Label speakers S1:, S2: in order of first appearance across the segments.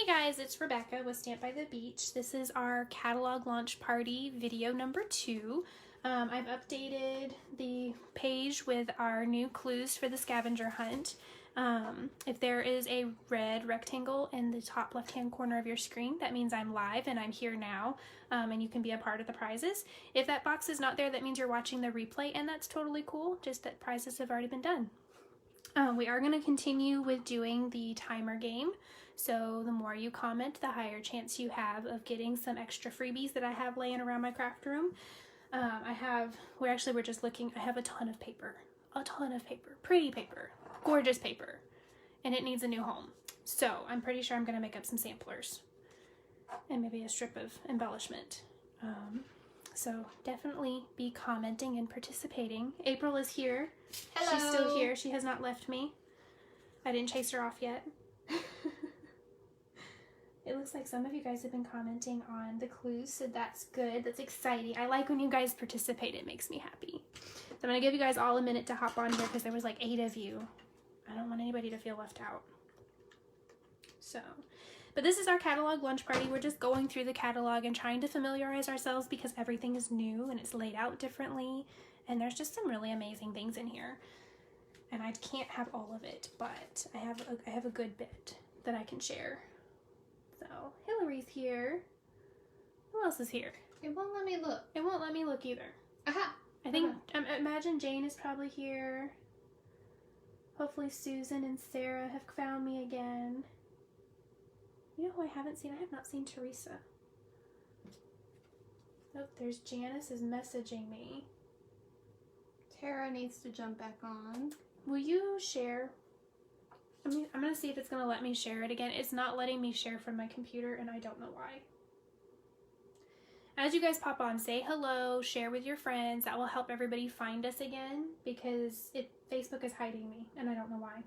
S1: Hey guys, it's Rebecca with Stamp by the Beach. This is our catalog launch party video number 2. I've updated the page with our new clues for the scavenger hunt. If there is a red rectangle in the top left hand corner of your screen, that means I'm live and I'm here now, and you can be a part of the prizes. If that box is not there, that means you're watching the replay, and that's totally cool, just that prizes have already been done. We are going to continue with doing the timer game. So the more you comment, the higher chance you have of getting some extra freebies that I have laying around my craft room. We're just looking, I have a ton of paper, pretty paper, gorgeous paper, and it needs a new home. So I'm pretty sure I'm going to make up some samplers and maybe a strip of embellishment. So definitely be commenting and participating. April is here.
S2: Hello.
S1: She's still here. She has not left me. I didn't chase her off yet. It looks like some of you guys have been commenting on the clues, so that's good. That's exciting. I like when you guys participate. It makes me happy. So I'm going to give you guys all a minute to hop on here because there was like 8 of you. I don't want anybody to feel left out. But this is our catalog lunch party. We're just going through the catalog and trying to familiarize ourselves because everything is new and it's laid out differently. And there's just some really amazing things in here. And I can't have all of it, but I have a good bit that I can share. So Hillary's here. Who else is here?
S2: It won't let me look.
S1: It won't let me look either.
S2: Aha!
S1: I think, imagine Jane is probably here. Hopefully Susan and Sarah have found me again. You know who I haven't seen? I have not seen Teresa. Oh, there's Janice is messaging me.
S2: Tara needs to jump back on.
S1: Will you share? I'm going to see if it's going to let me share it again. It's not letting me share from my computer, and I don't know why. As you guys pop on, say hello, share with your friends. That will help everybody find us again because Facebook is hiding me, and I don't know why.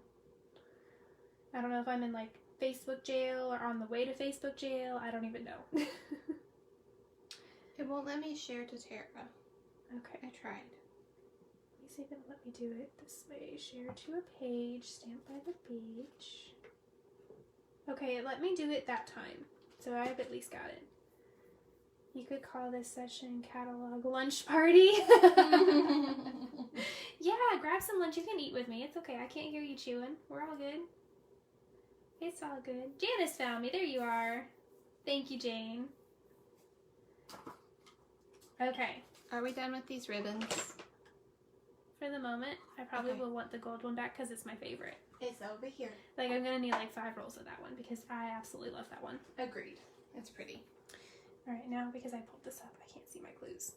S1: I don't know if I'm in like Facebook jail or on the way to Facebook jail. I don't even know.
S2: It won't let me share to Tara.
S1: Okay.
S2: I tried.
S1: Let me see if it'll let me do it this way. Share to a page, Stamp by the Beach. Okay, it let me do it that time. So I've at least got it. You could call this session catalog lunch party. Yeah, grab some lunch. You can eat with me. It's okay. I can't hear you chewing. We're all good. It's all good. Janice found me. There you are. Thank you, Jane. Okay.
S2: Are we done with these ribbons?
S1: For the moment, I probably
S2: Okay.
S1: will want the gold one back because it's my favorite.
S2: It's over here.
S1: Like, I'm going to need like 5 rolls of that one because I absolutely love that one.
S2: Agreed. It's pretty.
S1: All right, now because I pulled this up, I can't see my clues.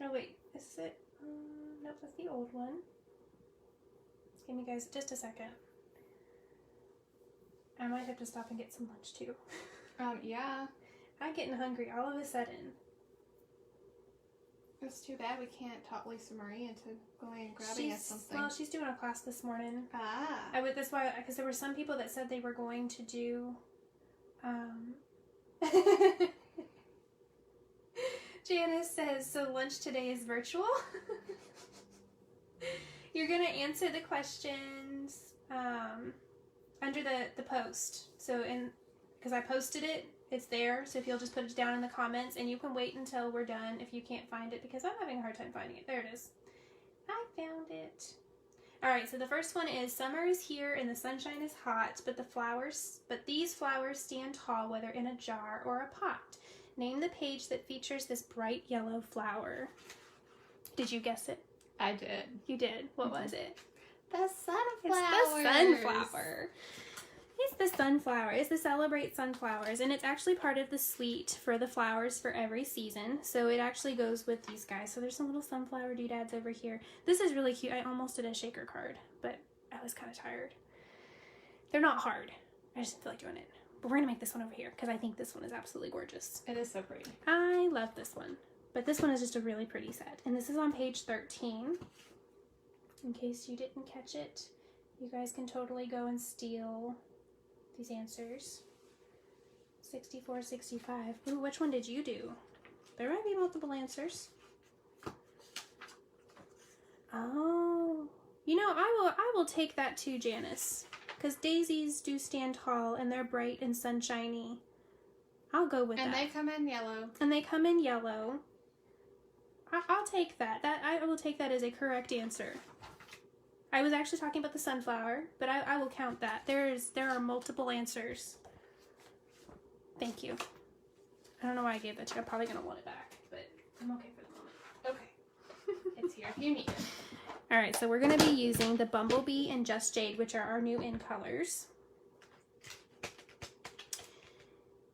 S1: Oh, wait. Is this it? Nope, that's the old one. Just give me guys just a second. I might have to stop and get some lunch too.
S2: Yeah.
S1: I'm getting hungry all of a sudden.
S2: It's too bad we can't talk Lisa Marie into going and grabbing us something.
S1: Well, she's doing a class this morning.
S2: Ah.
S1: That's why, because there were some people that said they were going to do, Janice says, so lunch today is virtual? You're going to answer the questions, under the post. So because I posted it, it's there. So if you'll just put it down in the comments, and you can wait until we're done if you can't find it, because I'm having a hard time finding it. There it is. I found it. All right, so the first one is summer is here and the sunshine is hot, but these flowers stand tall whether in a jar or a pot. Name the page that features this bright yellow flower. Did you guess it?
S2: I did.
S1: You did. What was it?
S2: The sunflower.
S1: It's the sunflower. It's the sunflower. It's the Celebrate Sunflowers, and it's actually part of the suite for the flowers for every season. So it actually goes with these guys. So there's some little sunflower doodads over here. This is really cute. I almost did a shaker card, but I was kind of tired. They're not hard. I just didn't feel like doing it. But we're going to make this one over here because I think this one is absolutely gorgeous.
S2: It is so pretty.
S1: I love this one. But this one is just a really pretty set. And this is on page 13. In case you didn't catch it, you guys can totally go and steal these answers. 64, 65. Ooh, which one did you do? There might be multiple answers. Oh. You know, I will take that too, Janice. because daisies do stand tall and they're bright and sunshiny. I'll go with
S2: And
S1: that.
S2: they come in yellow.
S1: And they come in yellow. I'll take that. I will take that as a correct answer. I was actually talking about the sunflower, but I will count that. There are multiple answers. Thank you. I don't know why I gave that to you. I'm probably going to want it back, but I'm okay for the moment.
S2: Okay. It's here if you need it.
S1: All right, so we're going to be using the Bumblebee and Just Jade, which are our new in colors.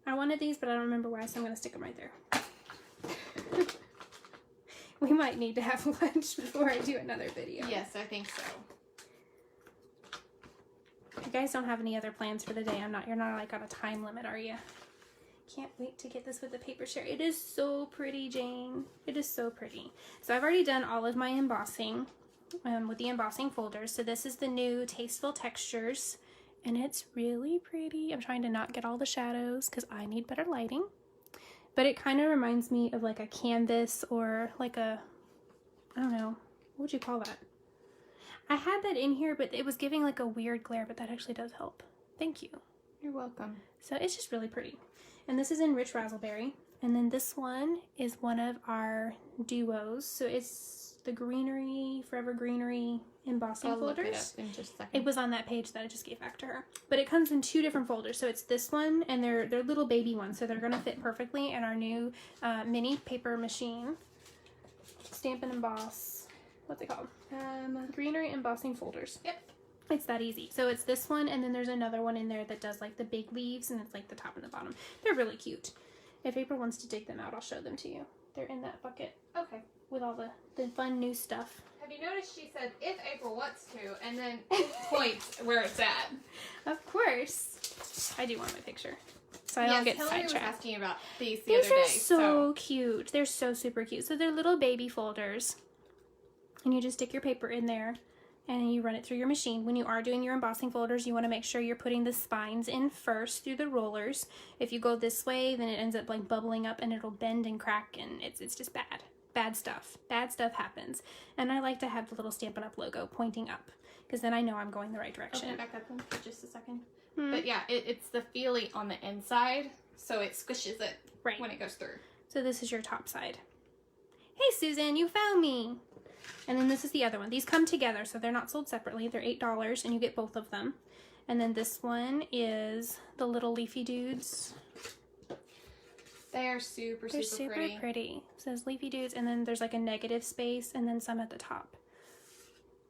S1: I wanted these, but I don't remember why, so I'm going to stick them right there. We might need to have lunch before I do another video.
S2: Yes, I think so.
S1: You guys don't have any other plans for the day. You're not like on a time limit, are you? Can't wait to get this with the paper share. It is so pretty, Jane. It is so pretty. So I've already done all of my embossing with the embossing folders. So this is the new Tasteful Textures, and it's really pretty. I'm trying to not get all the shadows because I need better lighting. But it kind of reminds me of like a canvas or like a, I don't know, what would you call that? I had that in here, but it was giving like a weird glare, but that actually does help. Thank you.
S2: You're welcome.
S1: So it's just really pretty. And this is in Rich Razzleberry. And then this one is one of our duos. So it's the Greenery, Forever Greenery embossing
S2: I'll look it
S1: folders.
S2: up in just a second.
S1: It was on that page that I just gave back to her. But it comes in 2 different folders. So it's this one and they're little baby ones. So they're going to fit perfectly in our new mini paper machine. Stamp and emboss. What's it called? Greenery embossing folders.
S2: Yep.
S1: It's that easy. So it's this one, and then there's another one in there that does like the big leaves, and it's like the top and the bottom. They're really cute. If April wants to dig them out, I'll show them to you. They're in that bucket
S2: Okay.
S1: with all the fun new stuff.
S2: Have you noticed she said, if April wants to, and then points where it's at?
S1: Of course. I do want my picture. So I don't get
S2: Hillary was
S1: sidetracked.
S2: asking about these the
S1: These
S2: other day.
S1: are so cute. They're so super cute. So they're little baby folders. And you just stick your paper in there and you run it through your machine. When you are doing your embossing folders, you want to make sure you're putting the spines in first through the rollers. If you go this way, then it ends up like bubbling up and it'll bend and crack, and it's just bad. Bad stuff. Bad stuff happens. And I like to have the little Stampin' Up! Logo pointing up because then I know I'm going the right direction.
S2: Open it back up for just a second.
S1: Hmm.
S2: But yeah, it's the feely on the inside, so it squishes it
S1: Right.
S2: when it goes through.
S1: So this is your top side. Hey Susan, you found me. And then this is the other one. These come together, so they're not sold separately. They're $8 and you get both of them. And then this one is the little leafy dudes.
S2: They are super,
S1: They're
S2: super
S1: super pretty. It says leafy dudes, and then there's like a negative space and then some at the top.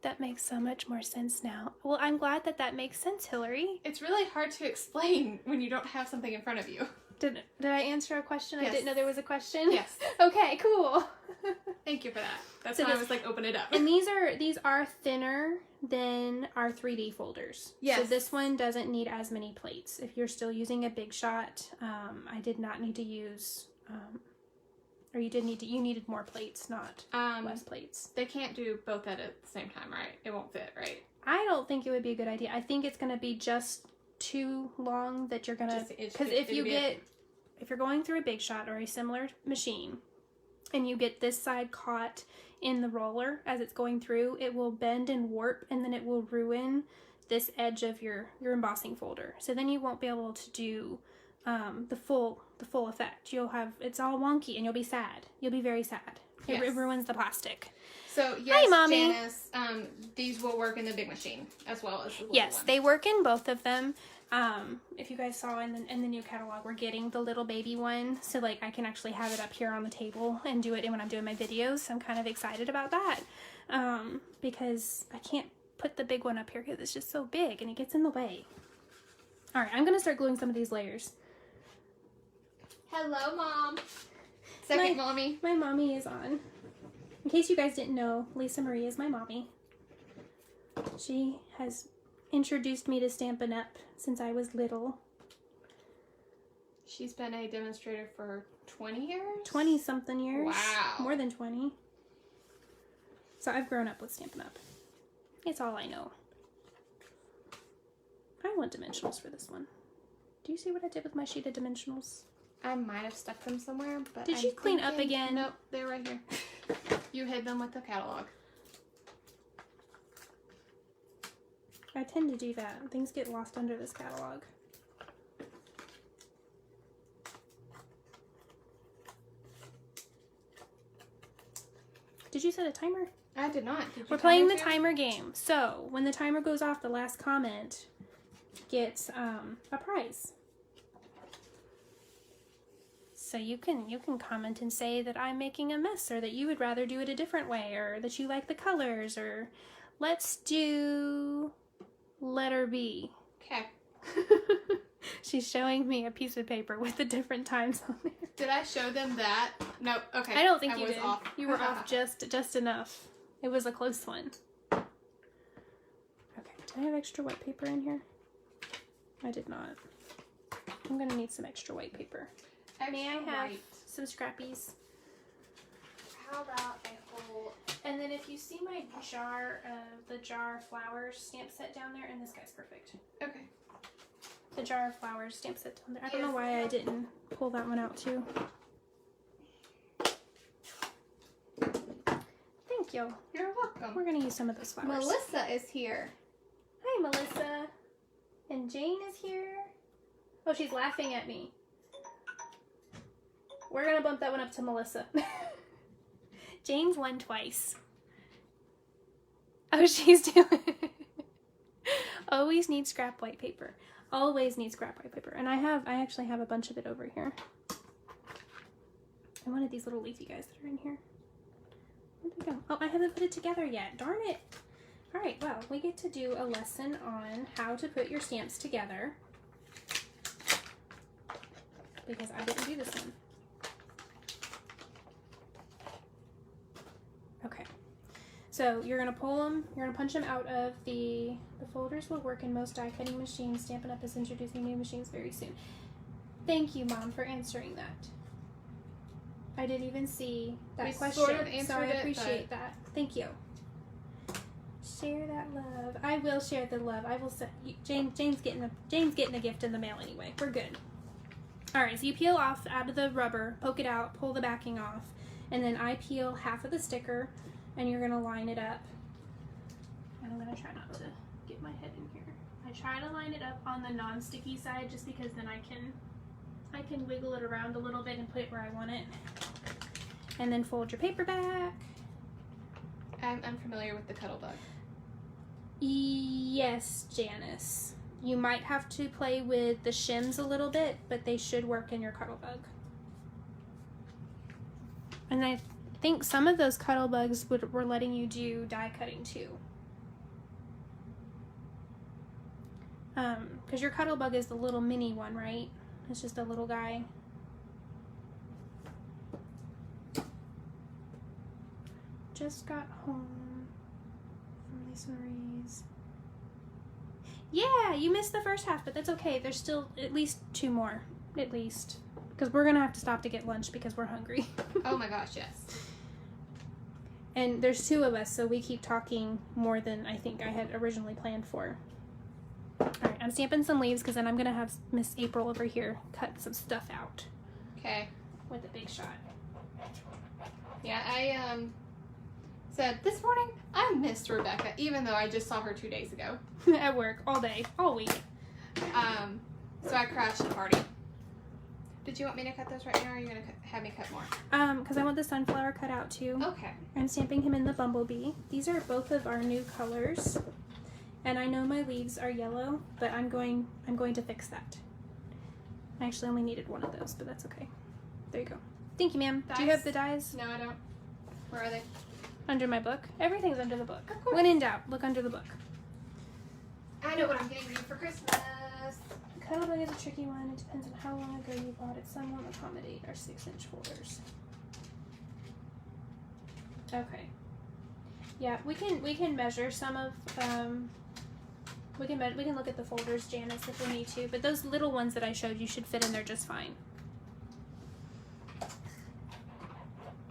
S1: That makes so much more sense now. Well, I'm glad that makes sense, Hillary.
S2: It's really hard to explain when you don't have something in front of you.
S1: Did I answer a question?
S2: Yes.
S1: I didn't know there was a question?
S2: Yes.
S1: Okay, cool.
S2: Thank you for that. That's
S1: So
S2: why I
S1: this-
S2: was like, open it up.
S1: And these are thinner than our 3D folders.
S2: Yes.
S1: So this one doesn't need as many plates. If you're still using a Big Shot, I did not need to use, or you needed more plates, not less plates.
S2: They can't do both at the same time, right? It won't fit, right?
S1: I don't think it would be a good idea. I think it's going to be just too long that you're going to,
S2: Just it'd
S1: because
S2: fit- it'd be
S1: if you're going through a Big Shot or a similar machine, and you get this side caught in the roller as it's going through, it will bend and warp, and then it will ruin this edge of your embossing folder. So then you won't be able to do the full effect. It's all wonky, and you'll be sad. You'll be very sad.
S2: Yes.
S1: It ruins the plastic.
S2: So yes,
S1: Mommy.
S2: Janice, these will work in the big machine as well as the little
S1: Yes,
S2: one.
S1: they work in both of them. If you guys saw in the new catalog, we're getting the little baby one, so like I can actually have it up here on the table and do it when I'm doing my videos. So I'm kind of excited about that, because I can't put the big one up here because it's just so big and it gets in the way. All right, I'm gonna start gluing some of these layers.
S2: Hello, Mom. Second mommy.
S1: My mommy is on. In case you guys didn't know, Lisa Marie is my mommy. She has introduced me to Stampin' Up! Since I was little.
S2: She's been a demonstrator for 20 years?
S1: 20-something years.
S2: Wow.
S1: More than 20. So I've grown up with Stampin' Up! It's all I know. I want dimensionals for this one. Do you see what I did with my sheet of dimensionals?
S2: I might have stuck them somewhere, but
S1: Did you clean up again?
S2: Nope, they're right here. You hid them with the catalog.
S1: I tend to do that. Things get lost under this catalog. Did you set a timer?
S2: I did not. Did you
S1: We're playing the
S2: too?
S1: timer game. So when the timer goes off, the last comment gets a prize. So you can comment and say that I'm making a mess, or that you would rather do it a different way, or that you like the colors, or let's do letter B.
S2: Okay.
S1: She's showing me a piece of paper with the different times on there.
S2: Did I show them that? No. Okay.
S1: I don't think
S2: I
S1: you
S2: was
S1: did.
S2: Off.
S1: You were off just enough. It was a close one. Okay. Did I have extra white paper in here? I did not. I'm gonna need some extra white paper. May I have some scrappies?
S2: How about a whole?
S1: And then if you see my jar of the jar of flowers stamp set down there, and this guy's perfect.
S2: Okay.
S1: The jar of flowers stamp set down there. I don't
S2: Yes,
S1: know why I didn't pull that one out too. Thank you.
S2: You're welcome.
S1: We're gonna use some of those flowers.
S2: Melissa is here.
S1: Hi, Melissa. And Jane is here. Oh, she's laughing at me. We're gonna bump that one up to Melissa. Jane's won twice. Oh, she's doing Always need scrap white paper. Always need scrap white paper. And I actually have a bunch of it over here. I wanted these little leafy guys that are in here. Where'd they go? Oh, I haven't put it together yet. Darn it. Alright, well, we get to do a lesson on how to put your stamps together. Because I didn't do this one. Okay. So you're going to pull them, you're going to punch them out of the folders will work in most die cutting machines. Stampin' Up! Is introducing new machines very soon. Thank you, Mom, for answering that. I didn't even see that question,
S2: sort of
S1: so I
S2: answered it,
S1: appreciate that. Thank you. Share that love. I will share the love. I will send Jane's getting a gift in the mail anyway. We're good. All right, so you peel off out of the rubber, poke it out, pull the backing off, and then I peel half of the sticker, and you're gonna line it up. And I'm gonna try not to get my head in here. I try to line it up on the non-sticky side just because then I can wiggle it around a little bit and put it where I want it. And then fold your paper back.
S2: I'm unfamiliar with the Cuttlebug.
S1: Yes, Janice. You might have to play with the shims a little bit, but they should work in your Cuttlebug. And I think some of those Cuttlebugs were letting you do die cutting too. Because your Cuttlebug is the little mini one, right? It's just a little guy. Just got home from Lisa Marie's. Yeah, you missed the first half, but that's okay. There's still at least 2 more. At least. Because we're going to have to stop to get lunch because we're hungry.
S2: Oh my gosh, yes.
S1: And there's 2 of us, so we keep talking more than I think I had originally planned for. Alright, I'm stamping some leaves because then I'm going to have Miss April over here cut some stuff out.
S2: Okay.
S1: With a big shot.
S2: Yeah, I said this morning I missed Rebecca, even though I just saw her 2 days ago.
S1: At work, all day, all week.
S2: So I crashed the party. Did you want me to cut those right now, or are you going to have me cut more?
S1: Because I want the sunflower cut out too.
S2: Okay.
S1: I'm stamping him in the bumblebee. These are both of our new colors. And I know my leaves are yellow, but I'm going to fix that. I actually only needed one of those, but that's okay. There you go. Thank you, ma'am. Do you have the dies?
S2: No, I don't. Where are they?
S1: Under my book. Everything's under the book.
S2: Of course.
S1: When in doubt, look under the book.
S2: I know what I'm getting you for Christmas.
S1: Cuttlebug is a tricky one. It depends on how long ago you bought it. Some won't accommodate our 6-inch folders. Okay. Yeah, we can measure some of we can look at the folders, Janice, if we need to. But those little ones that I showed you should fit in there just fine.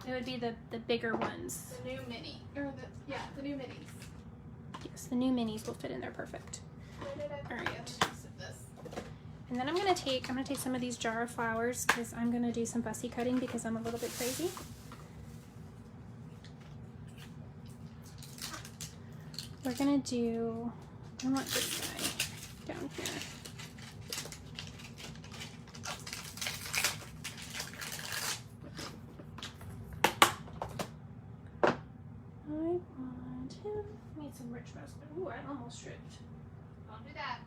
S1: It would be the bigger ones.
S2: The new mini. Or the new minis.
S1: Yes, the new minis will fit in there perfect.
S2: Where did I put
S1: All
S2: the
S1: right.
S2: other piece of this?
S1: And then I'm gonna take some of these jar of flowers because I'm gonna do some fussy cutting because I'm a little bit crazy. We're gonna do I want this guy down here. I want him. Need some rich muslin. Ooh, I almost stripped.
S2: Don't do that.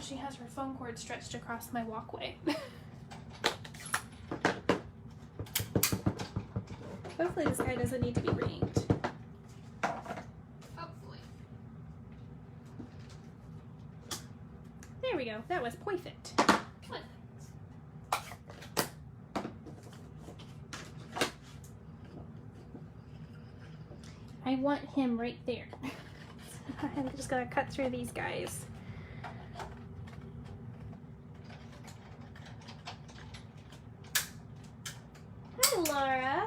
S1: She has her phone cord stretched across my walkway. Hopefully this guy doesn't need to be ringed.
S2: Hopefully.
S1: There we go. That was perfect.
S2: Good.
S1: I want him right there. I'm just gonna cut through these guys. Hi, Laura.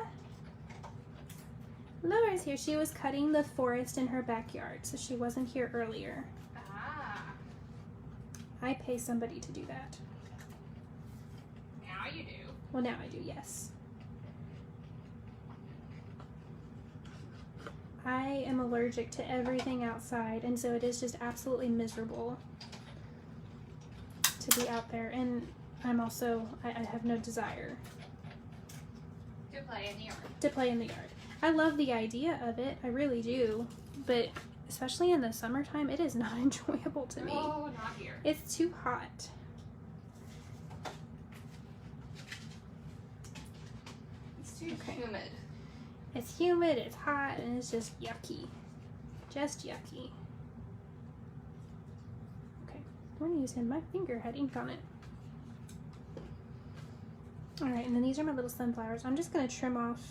S1: Laura's here. She was cutting the forest in her backyard, so she wasn't here earlier.
S2: Ah.
S1: I pay somebody to do that.
S2: Now you do.
S1: Well, now I do, yes. I am allergic to everything outside, and so it is just absolutely miserable to be out there. And I'm also, I have no desire
S2: To play in the yard.
S1: to play in the yard. I love the idea of it, I really do, but especially in the summertime, it is not enjoyable to me.
S2: Oh, not here.
S1: It's too hot.
S2: It's too
S1: Okay.
S2: humid.
S1: It's humid, it's hot, and it's just yucky. Just yucky. Okay, I'm gonna use him. My finger had ink on it. Alright, and then these are my little sunflowers. I'm just gonna trim off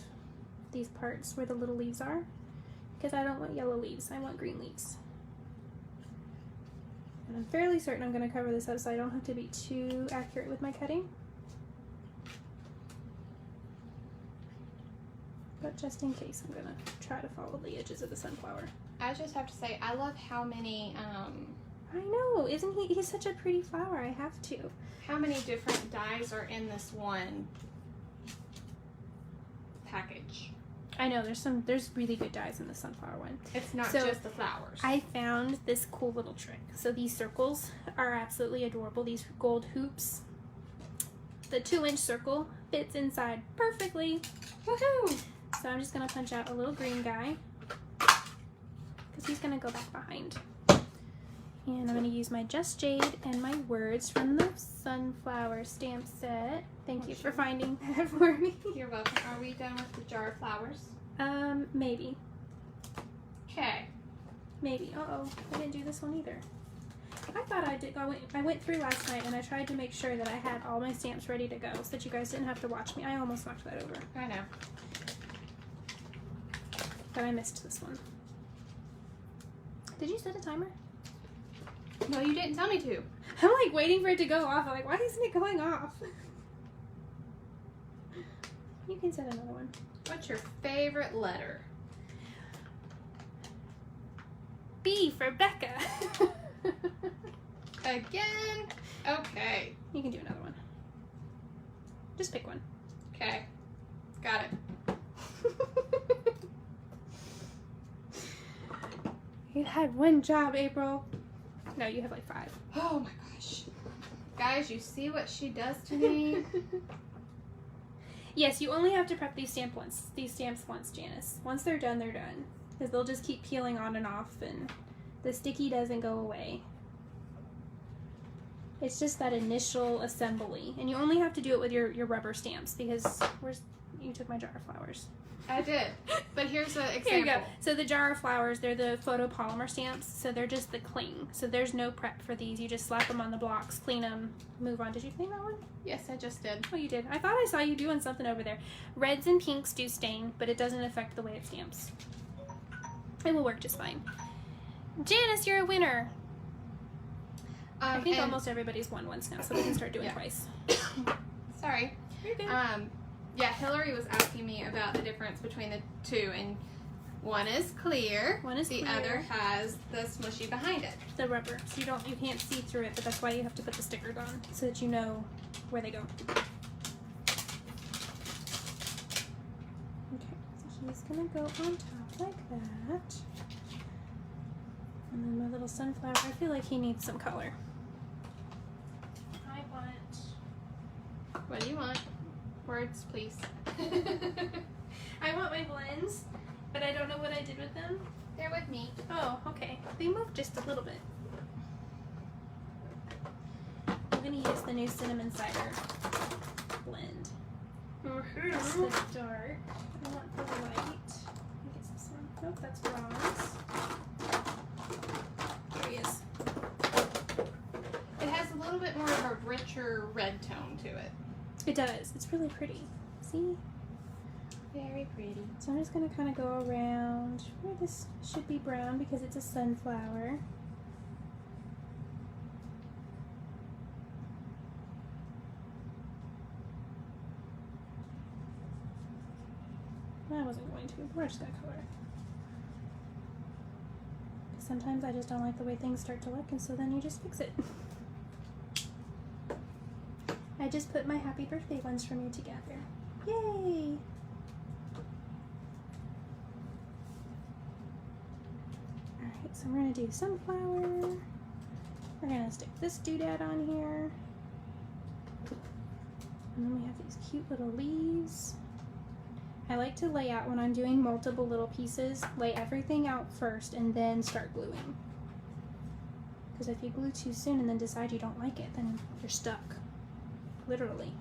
S1: these parts where the little leaves are, because I don't want yellow leaves, I want green leaves. And I'm fairly certain I'm gonna cover this up so I don't have to be too accurate with my cutting. But just in case, I'm gonna try to follow the edges of the sunflower.
S2: I just have to say, I love how many
S1: isn't he's such a pretty flower, I have to.
S2: how many different dyes are in this one package.
S1: I know, there's really good dyes in the sunflower one.
S2: It's not
S1: So,
S2: just the flowers.
S1: I found this cool little trick. So these circles are absolutely adorable, these gold hoops. The 2-inch circle fits inside perfectly.
S2: Woohoo!
S1: So I'm just gonna punch out a little green guy, because he's gonna go back behind. And I'm gonna use my Just Jade and my words from the sunflower stamp set. Thank you for finding that for me.
S2: You're welcome. Are we done with the jar of flowers?
S1: Maybe.
S2: Okay.
S1: Maybe. Uh-oh, I didn't do this one either. I thought I did. I went through last night and I tried to make sure that I had all my stamps ready to go so that you guys didn't have to watch me. I almost knocked that over,
S2: I know.
S1: but I missed this one. Did you set a timer?
S2: No, you didn't tell me to.
S1: I'm like waiting for it to go off. I'm like, why isn't it going off? You can set another one.
S2: What's your favorite letter?
S1: B for Becca.
S2: Again? Okay.
S1: You can do another one. Just pick one.
S2: Okay. Got it.
S1: You had one job, April. No, you have like 5.
S2: Oh my gosh. Guys, you see what she does to me?
S1: Yes, you only have to prep these stamps once, Janice. Once they're done, they're done. Because they'll just keep peeling on and off, and the sticky doesn't go away. It's just that initial assembly. And you only have to do it with your rubber stamps, because you took my jar of flowers.
S2: I did. But here's an example.
S1: Here you go. So the jar of flowers, they're the photopolymer stamps, so they're just the cling. So there's no prep for these. You just slap them on the blocks, clean them, move on. Did you clean that one?
S2: Yes, I just did.
S1: Oh, you did. I thought I saw you doing something over there. Reds and pinks do stain, but it doesn't affect the way it stamps. It will work just fine. Janice, you're a winner. I think
S2: and-
S1: almost everybody's won once now, so we can start doing
S2: Yeah.
S1: twice.
S2: Sorry.
S1: You're good.
S2: Yeah, Hillary was asking me about the difference between the two, and one is clear.
S1: One is
S2: the
S1: clear.
S2: other has the smushy behind it.
S1: The rubber, so you can't see through it, but that's why you have to put the stickers on, so that you know where they go. Okay, so he's gonna go on top like that. And then my little sunflower, I feel like he needs some color. I want...
S2: What do you want? Words, please.
S1: I want my blends, but I don't know what I did with them.
S2: They're with me.
S1: Oh, okay. They moved just a little bit. I'm gonna use the new cinnamon cider blend. It's the dark. I want the light. I think it's this one. Nope, that's bronze. There he is.
S2: It has a little bit more of a richer red tone to it.
S1: It does. It's really pretty. See?
S2: Very pretty.
S1: So I'm just gonna kind of go around where this should be brown because it's a sunflower. I wasn't going to. We're just gonna color. Sometimes I just don't like the way things start to look, and so then you just fix it. I just put my happy birthday ones from you together. Yay! Alright, so we're gonna do sunflower. We're gonna stick this doodad on here. And then we have these cute little leaves. I like to lay out when I'm doing multiple little pieces, lay everything out first and then start gluing. Because if you glue too soon and then decide you don't like it, then you're stuck. Literally.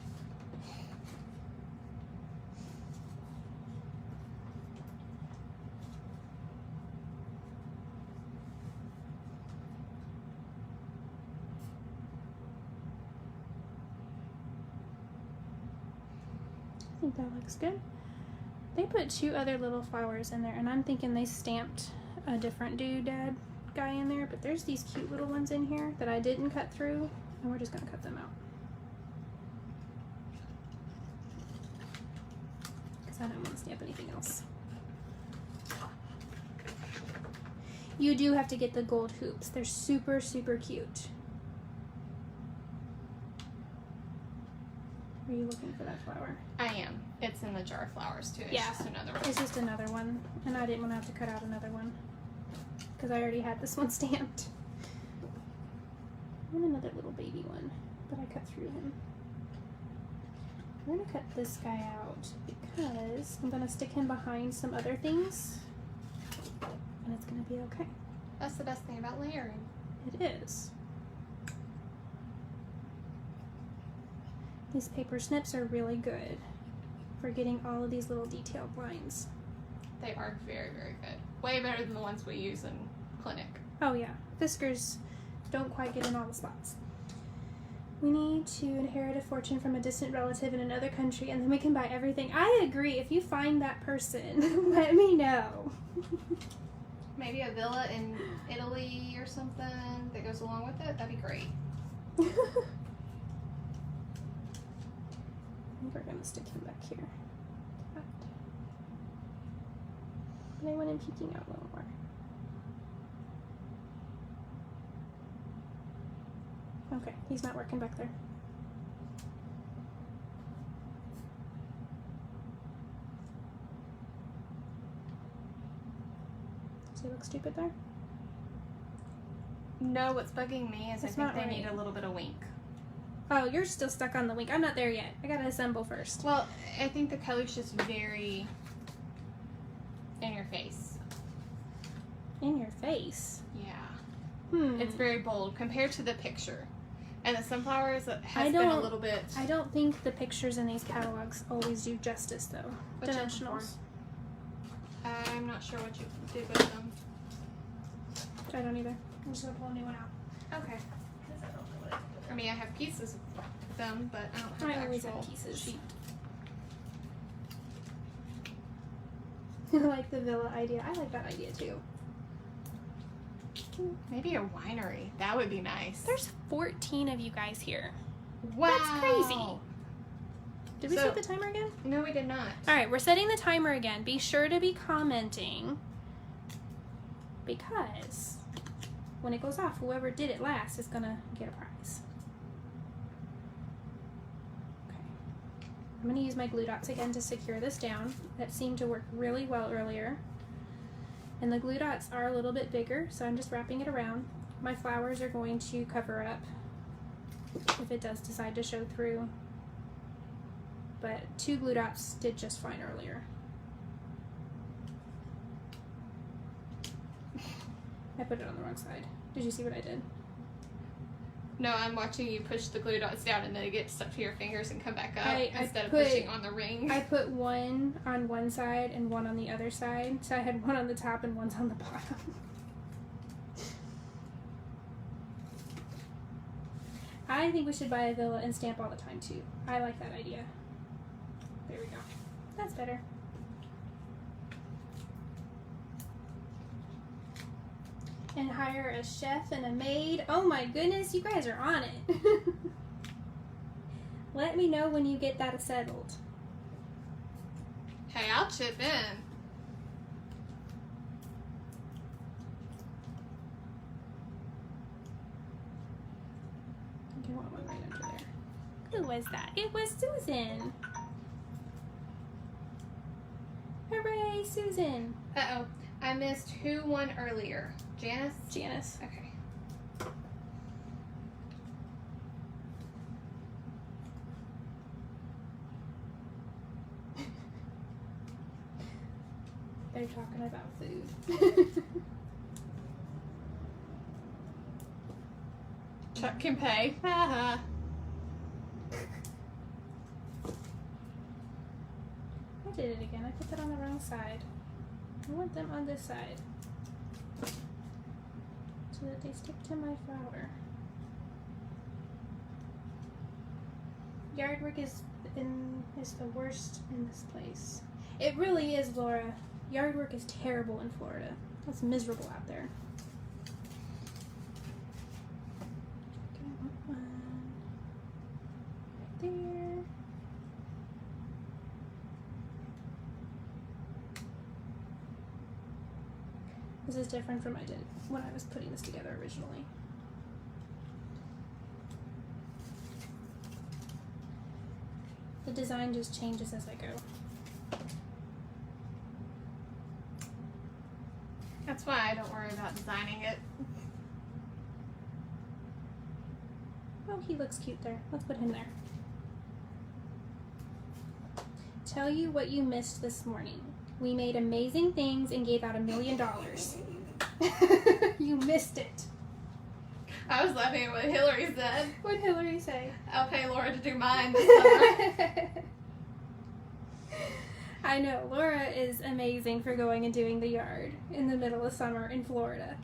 S1: I think that looks good. They put two other little flowers in there, and I'm thinking they stamped a different doodad guy in there, but there's these cute little ones in here that I didn't cut through, and we're just gonna cut them out. Because I don't want to stamp anything else. You do have to get the gold hoops. They're super, super cute. Are you looking for that flower?
S2: I am. It's in the jar of flowers too. It's just another one.
S1: It's just another one, and I didn't want to have to cut out another one because I already had this one stamped. And another little baby one, but I cut through him. I'm gonna cut this guy out because I'm gonna stick him behind some other things, and it's gonna be okay.
S2: That's the best thing about layering.
S1: It is. These paper snips are really good for getting all of these little detailed lines.
S2: They are very, very good. Way better than the ones we use in clinic.
S1: Oh yeah, Fiskars don't quite get in all the spots. We need to inherit a fortune from a distant relative in another country and then we can buy everything. I agree. If you find that person, let me know.
S2: Maybe a villa in Italy or something that goes along with it. That'd be great.
S1: I think we're gonna stick him back here. But I want him peeking out a little more. Okay, he's not working back there. Does he look stupid there?
S2: No, what's bugging me is
S1: It's
S2: I
S1: not
S2: think they
S1: right.
S2: need a little bit of wink.
S1: Oh, you're still stuck on the wink. I'm not there yet. I gotta assemble first.
S2: Well, I think the color's just very in your face.
S1: In your face.
S2: Yeah.
S1: Hmm.
S2: It's very bold compared to the picture. And the sunflowers has
S1: I
S2: been a
S1: don't-
S2: little bit...
S1: I don't think the pictures in these catalogs always do justice, though.
S2: What's your
S1: Dimensionals.
S2: I'm not sure what you did with them.
S1: I don't either. I'm just gonna pull a new one out.
S2: Okay.
S1: 'Cause I don't know what I did.
S2: I mean, I have pieces of them, but I don't have
S1: I
S2: the
S1: always
S2: actual
S1: have pieces.
S2: sheet.
S1: I like the villa idea. I like that idea too.
S2: Maybe a winery. That would be nice.
S1: There's 14 of you guys here.
S2: Wow.
S1: That's crazy. Did we
S2: So-
S1: set the timer again?
S2: No, we did not.
S1: All right, we're setting the timer again. Be sure to be commenting because when it goes off, whoever did it last is gonna get a prize. Okay. I'm gonna use my glue dots again to secure this down. That seemed to work really well earlier. And the glue dots are a little bit bigger, so I'm just wrapping it around. My flowers are going to cover up if it does decide to show through. But 2 glue dots did just fine earlier. I put it on the wrong side. Did you see what I did?
S2: No, I'm watching you push the glue dots down and then it gets stuck to your fingers and come back up instead of
S1: put-
S2: pushing on the ring.
S1: I put one on one side and one on the other side. So I had one on the top and one's on the bottom. I think we should buy a villa and stamp all the time too. I like that idea. There we go. That's better. And hire a chef and a maid. Oh my goodness, you guys are on it. Let me know when you get that settled.
S2: Hey, I'll chip in.
S1: I want one right under there. Who was that? It was Susan. Hooray, Susan.
S2: Uh-oh. I missed who won earlier? Janice?
S1: Janice.
S2: Okay.
S1: They're talking about food.
S2: Chuck can pay. Haha.
S1: I did it again. I put that on the wrong side. I want them on this side so that they stick to my flower. Yard work is the worst in this place. It really is, Laura. Yard work is terrible in Florida. It's miserable out there. Okay, I want one right there. This is different from I did when I was putting this together originally. The design just changes as I go.
S2: That's why I don't worry about designing it.
S1: Oh, he looks cute there. Let's put him there. Tell you what you missed this morning. We made amazing things and gave out $1 million. You missed it.
S2: I was laughing at what Hillary said.
S1: What'd Hillary say?
S2: I'll pay Laura to do mine this summer.
S1: I know, Laura is amazing for going and doing the yard in the middle of summer in Florida.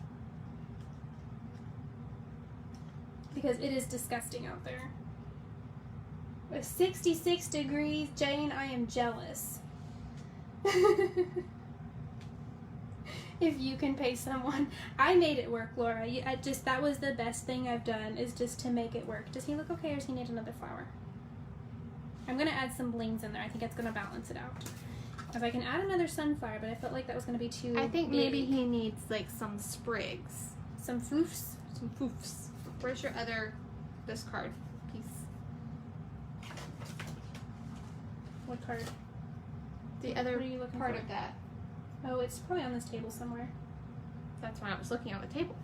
S1: Because it is disgusting out there. With 66 degrees, Jane, I am jealous. If you can pay someone. I made it work, Laura. That was the best thing I've done, is just to make it work. Does he look okay, or does he need another flower? I'm going to add some blings in there. I think it's going to balance it out. If I can add another sunflower, but I felt like that was going to be too
S2: I think
S1: big.
S2: maybe he needs like some sprigs.
S1: Some foofs.
S2: Some foofs. Where's your other discard piece?
S1: What card?
S2: The other
S1: What are you looking
S2: part
S1: for?
S2: of that.
S1: Oh, it's probably on this table somewhere.
S2: That's when I was looking on the table.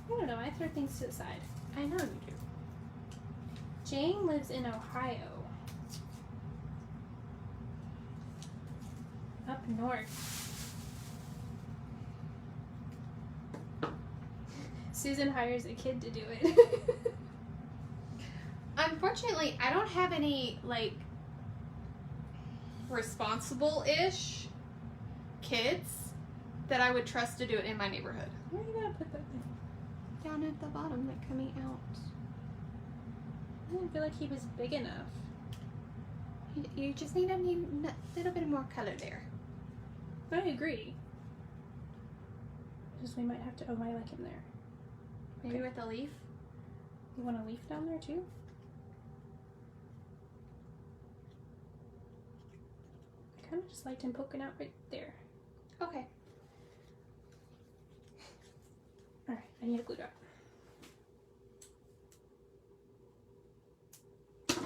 S1: I don't know. I throw things to the side.
S2: I know you do.
S1: Jane lives in Ohio. Up north. Susan hires a kid to do it.
S2: Unfortunately, I don't have any, like, responsible-ish kids that I would trust to do it in my neighborhood.
S1: Where are you gonna put that thing?
S2: Down at the bottom, like, coming out.
S1: I didn't feel like he was big enough.
S2: You just need a little bit more color there.
S1: I agree. Just we might have to. Oh, I like him there.
S2: Maybe
S1: Okay.
S2: with a leaf.
S1: You want a leaf down there too? I kind of just liked him poking out right there.
S2: Okay.
S1: All right, I need a glue dot. If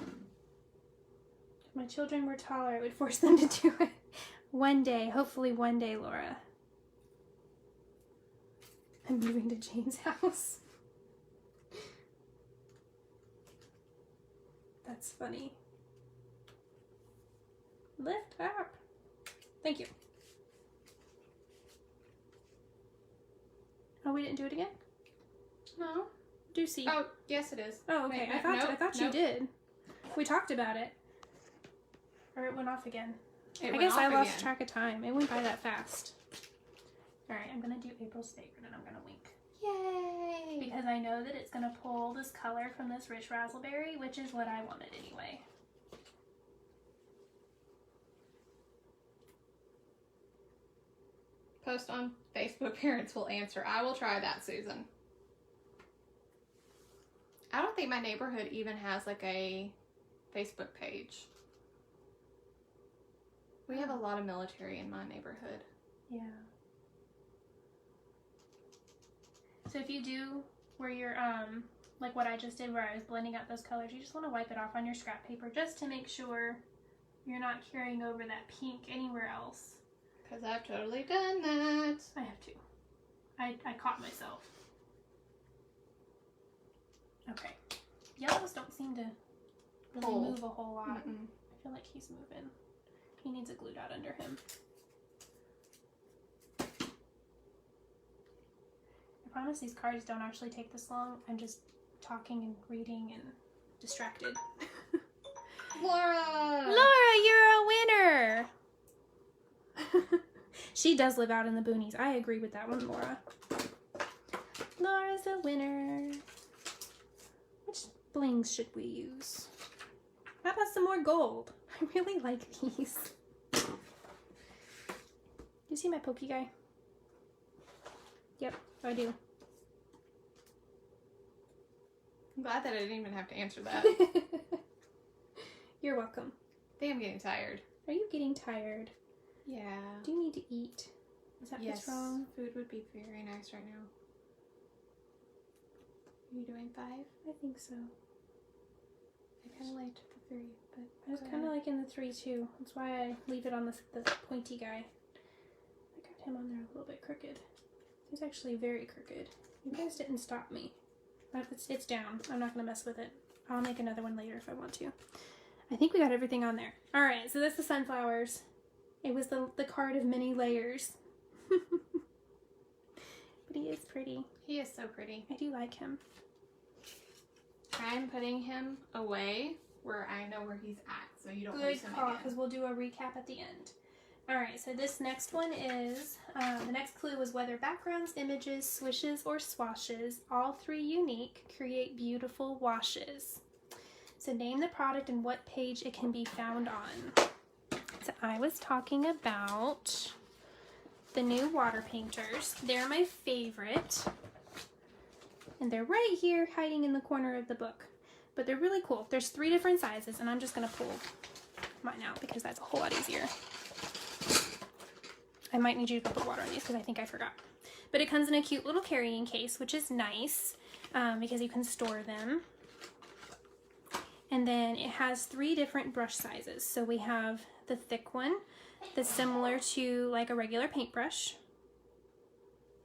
S1: my children were taller, I would force them to do it. One day, hopefully one day, Laura. I'm moving to Jane's house. That's funny. Lift up. Thank you. Oh, we didn't do it again?
S2: No.
S1: Do see.
S2: Oh, yes, it is.
S1: Oh, okay.
S2: Wait,
S1: I thought you
S2: nope.
S1: did. We talked about it. Or it went off again.
S2: It
S1: I
S2: went
S1: guess
S2: off
S1: I lost
S2: again.
S1: track of time. It went by that fast. Alright, I'm going to do April's favorite and I'm going to wink.
S2: Yay!
S1: Because I know that it's going to pull this color from this rich raspberry, which is what I wanted anyway.
S2: Post on Facebook, parents will answer. I will try that, Susan. I don't think my neighborhood even has like a Facebook page. We have a lot of military in my neighborhood.
S1: Yeah. So if you do where you're, like what I just did where I was blending out those colors, you just want to wipe it off on your scrap paper just to make sure you're not carrying over that pink anywhere else.
S2: Because I've totally done that.
S1: I have to. I caught myself. Okay. Yellows don't seem to really move a whole lot. I feel like he's moving. He needs a glue dot under him. I promise these cards don't actually take this long. I'm just talking and reading and distracted.
S2: Laura!
S1: Laura, you're a winner! She does live out in the boonies. I agree with that one, Laura. Laura's a winner. Which blings should we use? How about some more gold? I really like these. You see my pokey guy? Yep, I do.
S2: I'm glad that I didn't even have to answer that.
S1: You're welcome.
S2: I think I'm getting tired.
S1: Are you getting tired?
S2: Yeah.
S1: Do you need to eat? Is that what's wrong?
S2: Food would be very nice right now. Are you doing 5?
S1: I think so.
S2: I kind of liked the 3, but
S1: I was kind of like in the 3 too. That's why I leave it on the pointy guy. I got him on there a little bit crooked. He's actually very crooked. You guys didn't stop me. But it's down. I'm not going to mess with it. I'll make another one later if I want to. I think we got everything on there. Alright, so that's the sunflowers. It was the card of many layers. But he is pretty.
S2: he is so pretty.
S1: I do like him.
S2: I'm putting him away where I know where he's at, so you don't
S1: Good
S2: lose him
S1: call,
S2: again.
S1: because we'll do a recap at the end. Alright, so this next one is, the next clue was whether backgrounds, images, swishes, or swashes, all 3 unique, create beautiful washes. So name the product and what page it can be found on. So I was talking about the new water painters. They're my favorite. And they're right here hiding in the corner of the book. But they're really cool. There's 3 different sizes, and I'm just going to pull mine out because that's a whole lot easier. I might need you to put water on these because I think I forgot. But it comes in a cute little carrying case, which is nice because you can store them. And then it has 3 different brush sizes. So we have the thick one that's similar to like a regular paintbrush.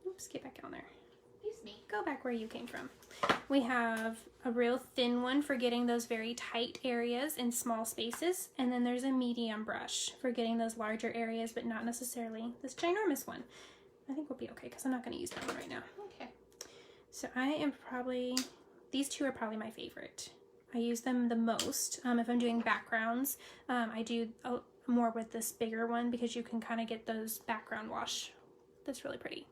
S1: Oops, get back down there.
S2: Excuse me.
S1: Go back where you came from. We have a real thin one for getting those very tight areas in small spaces. And then there's a medium brush for getting those larger areas, but not necessarily this ginormous one. I think we'll be okay because I'm not going to use that one right now.
S2: Okay.
S1: So I am probably, these 2 are probably my favorite. I use them the most. If I'm doing backgrounds, I do more with this bigger one because you can kind of get those background wash. That's really pretty.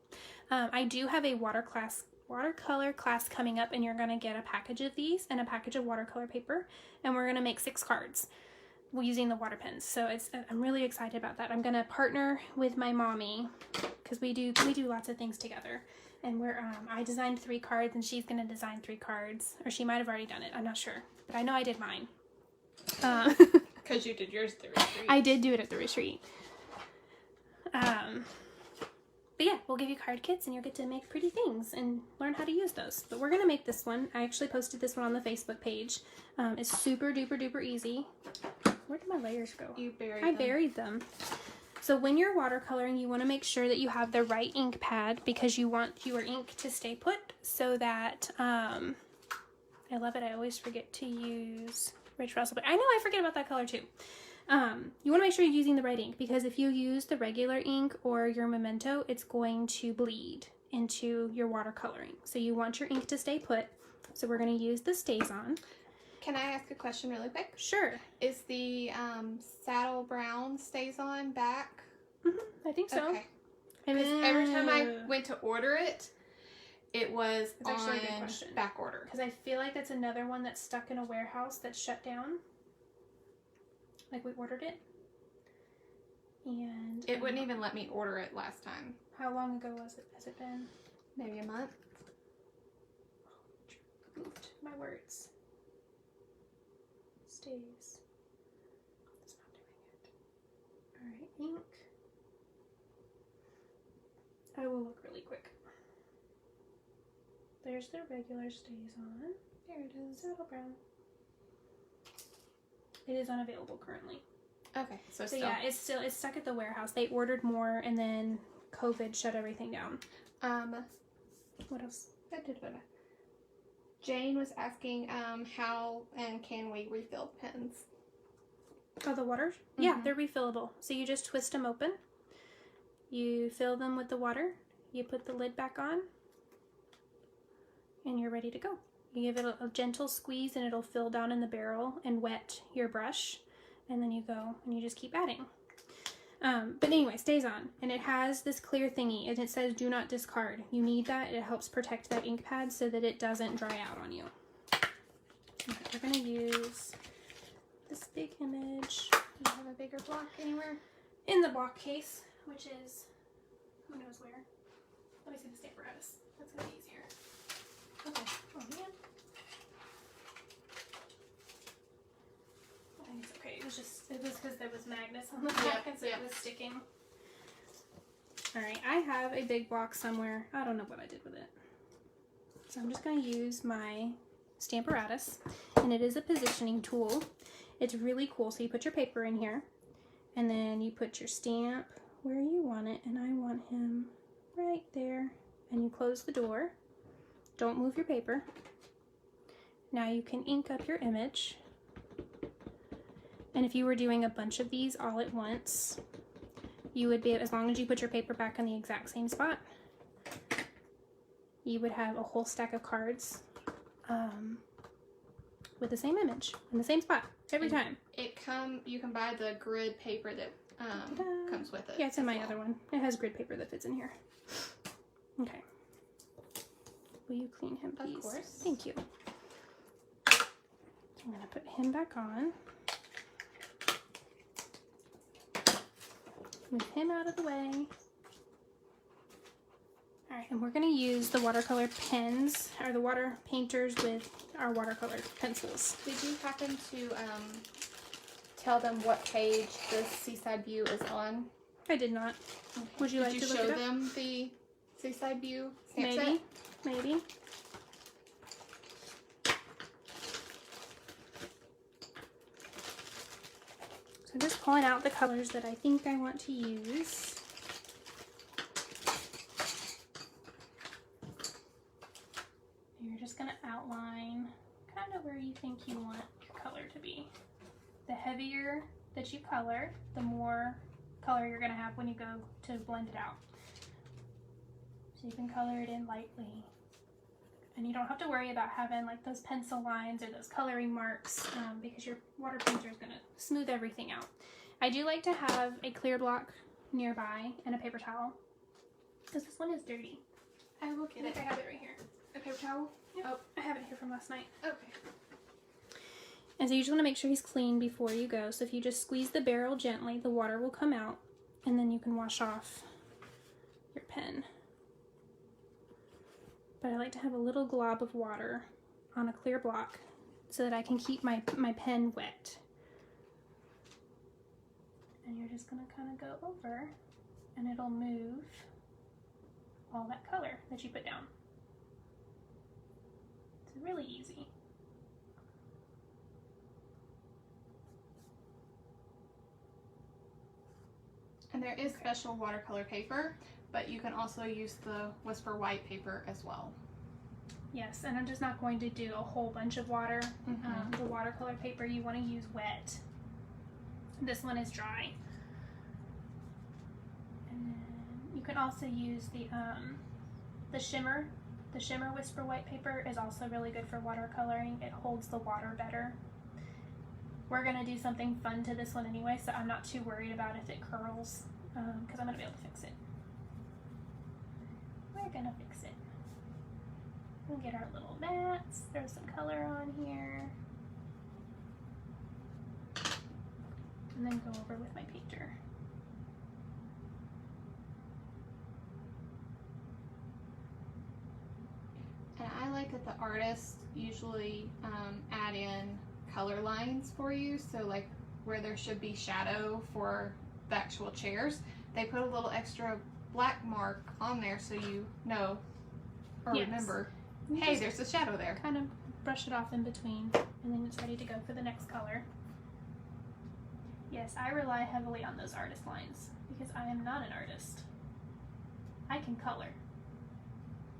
S1: I do have a watercolor class coming up, and you're going to get a package of these and a package of watercolor paper, and we're going to make 6 cards using the water pens. So I'm really excited about that. I'm going to partner with my mommy because we do lots of things together. And I designed 3 cards, and she's going to design 3 cards. Or she might have already done it. I'm not sure. But I know I did mine.
S2: Because you did yours at the retreat.
S1: I did do it at the retreat. But yeah, we'll give you card kits, and you'll get to make pretty things and learn how to use those. But we're going to make this one. I actually posted this one on the Facebook page. It's super duper duper easy. Where did my layers go?
S2: You buried
S1: I
S2: them.
S1: buried them. So when you're watercoloring, you want to make sure that you have the right ink pad because you want your ink to stay put so that, I love it. I always forget to use Rich Russell, but I know I forget about that color too. You want to make sure you're using the right ink because if you use the regular ink or your Memento, it's going to bleed into your watercoloring. So you want your ink to stay put. So we're going to use the StazOn.
S2: Can I ask a question really quick?
S1: Sure.
S2: Is the saddle brown StazOn back?
S1: I think so.
S2: Okay. Because every time I went to order it, it was
S1: That's actually a good
S2: on
S1: question.
S2: back order.
S1: Because I feel like that's another one that's stuck in a warehouse that's shut down. Like we ordered it. And
S2: It wouldn't even let me order it last time.
S1: how long ago was it? Has it been?
S2: Maybe a month.
S1: Moved my words. Stays. It's not doing it. Alright, ink. I will look really quick. There's the regular StazOn.
S2: There it is.
S1: Saddle brown. It is unavailable currently.
S2: Okay, so
S1: So
S2: still.
S1: yeah, it's stuck at the warehouse. They ordered more and then COVID shut everything down. What else?
S2: Jane was asking how and can we refill pens?
S1: Oh, the water? Yeah, they're refillable. So you just twist them open. You fill them with the water. You put the lid back on. And you're ready to go. You give it a gentle squeeze and it'll fill down in the barrel and wet your brush. And then you go and you just keep adding. But anyway, StazOn. And it has this clear thingy and it says do not discard. You need that. It helps protect that ink pad so that it doesn't dry out on you. Okay, we're going to use this big image.
S2: Do you have a bigger block anywhere?
S1: In the block case, which is who knows where. Let me see the Stamparatus. That's gonna be easier. Okay. Oh man. I think it's okay. It was because there was magnets on the back and so it was sticking. Alright, I have a big block somewhere. I don't know what I did with it. So I'm just gonna use my Stamparatus, and it is a positioning tool. It's really cool. So you put your paper in here, and then you put your stamp where you want it, and I want him right there. And you close the door. Don't move your paper. Now you can ink up your image. And if you were doing a bunch of these all at once, you would be, as long as you put your paper back in the exact same spot, you would have a whole stack of cards with the same image in the same spot every time.
S2: You can buy the grid paper that comes with it.
S1: Yeah, it's in my other one. It has grid paper that fits in here. Okay. Will you clean him, please?
S2: Of course.
S1: Thank you. I'm going to put him back on. Move him out of the way. Alright, and we're going to use the watercolor pens, or the water painters with our watercolor pencils.
S2: Did you happen to tell them what page the Seaside View is on?
S1: I did not.
S2: Okay.
S1: Would you like to
S2: Did
S1: look
S2: you
S1: it
S2: show
S1: up?
S2: them the Seaside View stamp set?
S1: Maybe. Maybe. So I'm just pulling out the colors that I think I want to use. You're just going to outline kind of where you think you want your color to be. The heavier that you color, the more color you're going to have when you go to blend it out. So you can color it in lightly. And you don't have to worry about having like those pencil lines or those coloring marks because your water painter is going to smooth everything out. I do like to have a clear block nearby and a paper towel because this one is dirty.
S2: I will get it.
S1: I have it right here.
S2: A paper towel?
S1: Yep. Oh, I have it here from last night.
S2: Okay.
S1: And so you just want to make sure he's clean before you go. So if you just squeeze the barrel gently, the water will come out and then you can wash off your pen. But I like to have a little glob of water on a clear block so that I can keep my pen wet. And you're just going to kind of go over and it'll move all that color that you put down. It's really easy.
S2: And is special watercolor paper, but you can also use the Whisper White paper as well.
S1: Yes, and I'm just not going to do a whole bunch of water. The watercolor paper you want to use wet. This one is dry. And then you can also use the shimmer. The shimmer Whisper White paper is also really good for watercoloring. It holds the water better. We're going to do something fun to this one anyway, so I'm not too worried about if it curls, because I'm going to be able to fix it. We're going to fix it. We'll get our little mats, throw some color on here, and then go over with my painter.
S2: And I like that the artists usually add in color lines for you, so like where there should be shadow for the actual chairs, they put a little extra black mark on there so you know or
S1: Yes.
S2: remember,
S1: You
S2: hey,
S1: just
S2: there's a shadow there.
S1: kind of brush it off in between, and then it's ready to go for the next color. Yes, I rely heavily on those artist lines because I am not an artist. I can color.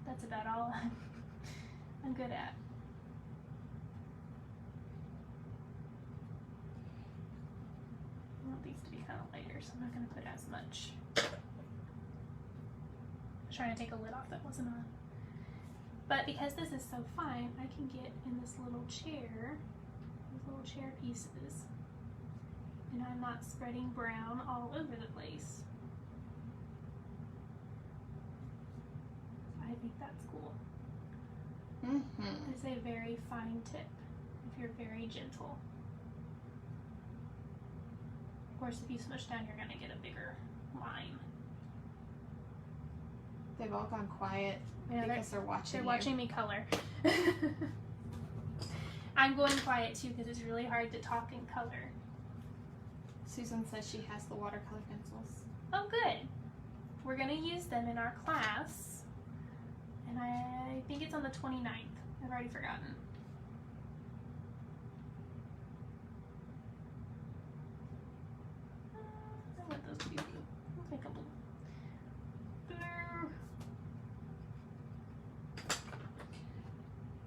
S1: That's about all I'm good at. I want these to be kind of lighter, so I'm not going to put as much. I was trying to take a lid off that wasn't on. But because this is so fine, I can get in this little chair, these little chair pieces, and I'm not spreading brown all over the place. I think that's cool. It's a very fine tip if you're very gentle. Of course, if you smush down, you're going to get a bigger line.
S2: They've all gone quiet because they're watching
S1: They're
S2: you.
S1: watching me color. I'm going quiet too because it's really hard to talk and color.
S2: Susan says she has the watercolor pencils.
S1: Oh, good. We're going to use them in our class. And I think it's on the 29th. I've already forgotten. I want those to be blue. Let's make a blue.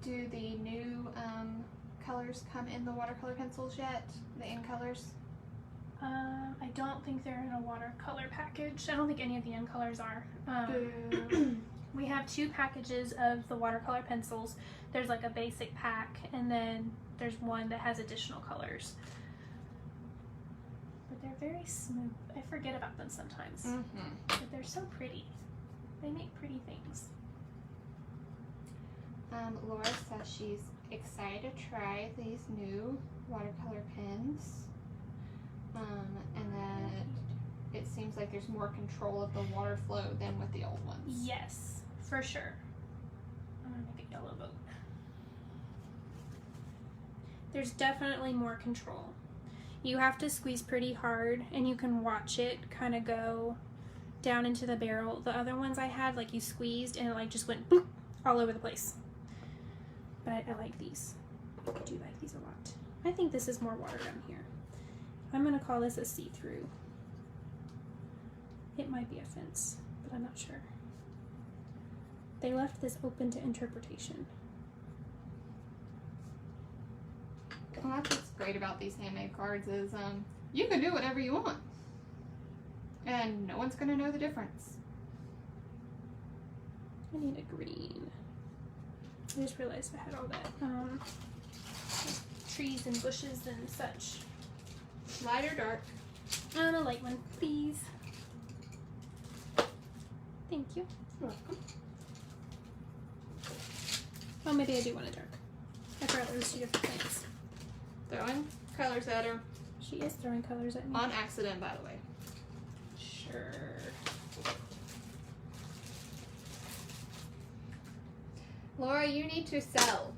S2: Do the new colors come in the watercolor pencils yet? The in colors?
S1: I don't think they're in a watercolor package. I don't think any of the end colors are.
S2: Boo.
S1: We have 2 packages of the watercolor pencils. There's like a basic pack, and then there's one that has additional colors. But they're very smooth. I forget about them sometimes. But they're so pretty. They make pretty things.
S2: Laura says she's excited to try these new watercolor pens. And that it seems like there's more control of the water flow than with the old ones.
S1: Yes, for sure. I'm gonna make a yellow boat. There's definitely more control. You have to squeeze pretty hard, and you can watch it kind of go down into the barrel. The other ones I had, like you squeezed and it like just went boop all over the place. But I like these. I do like these a lot. I think this is more water down here. I'm gonna call this a see-through. It might be a fence, but I'm not sure. They left this open to interpretation.
S2: Well, that's what's great about these handmade cards is you can do whatever you want. And no one's gonna know the difference.
S1: I need a green. I just realized I had all that trees and bushes and such.
S2: Light or dark?
S1: A light one, please. Thank you.
S2: You're welcome.
S1: Oh, maybe I do want a dark. I forgot there was 2 different plants.
S2: Throwing colors at her.
S1: She is throwing colors at me.
S2: On accident, by the way.
S1: Sure.
S2: Laura, you need to sell.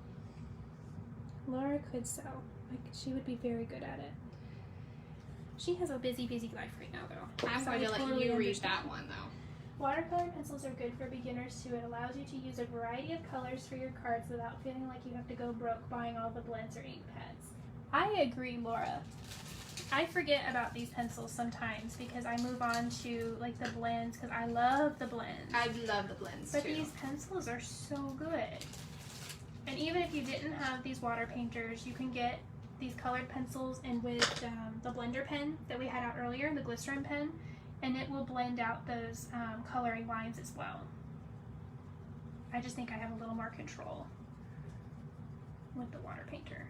S1: Laura could sell. Like, she would be very good at it. She has a busy life right now, though.
S2: I'm
S1: So
S2: going
S1: I
S2: to let
S1: totally
S2: you read
S1: understand.
S2: that one, though.
S1: Watercolor pencils are good for beginners too. It allows you to use a variety of colors for your cards without feeling like you have to go broke buying all the blends or ink pads. I agree, Laura. I forget about these pencils sometimes because I move on to like the blends because I love the blends.
S2: I love the blends
S1: But
S2: too.
S1: these pencils are so good. And even if you didn't have these water painters, you can get these colored pencils and with the blender pen that we had out earlier, the glycerin pen, and it will blend out those coloring lines as well. I just think I have a little more control with the water painter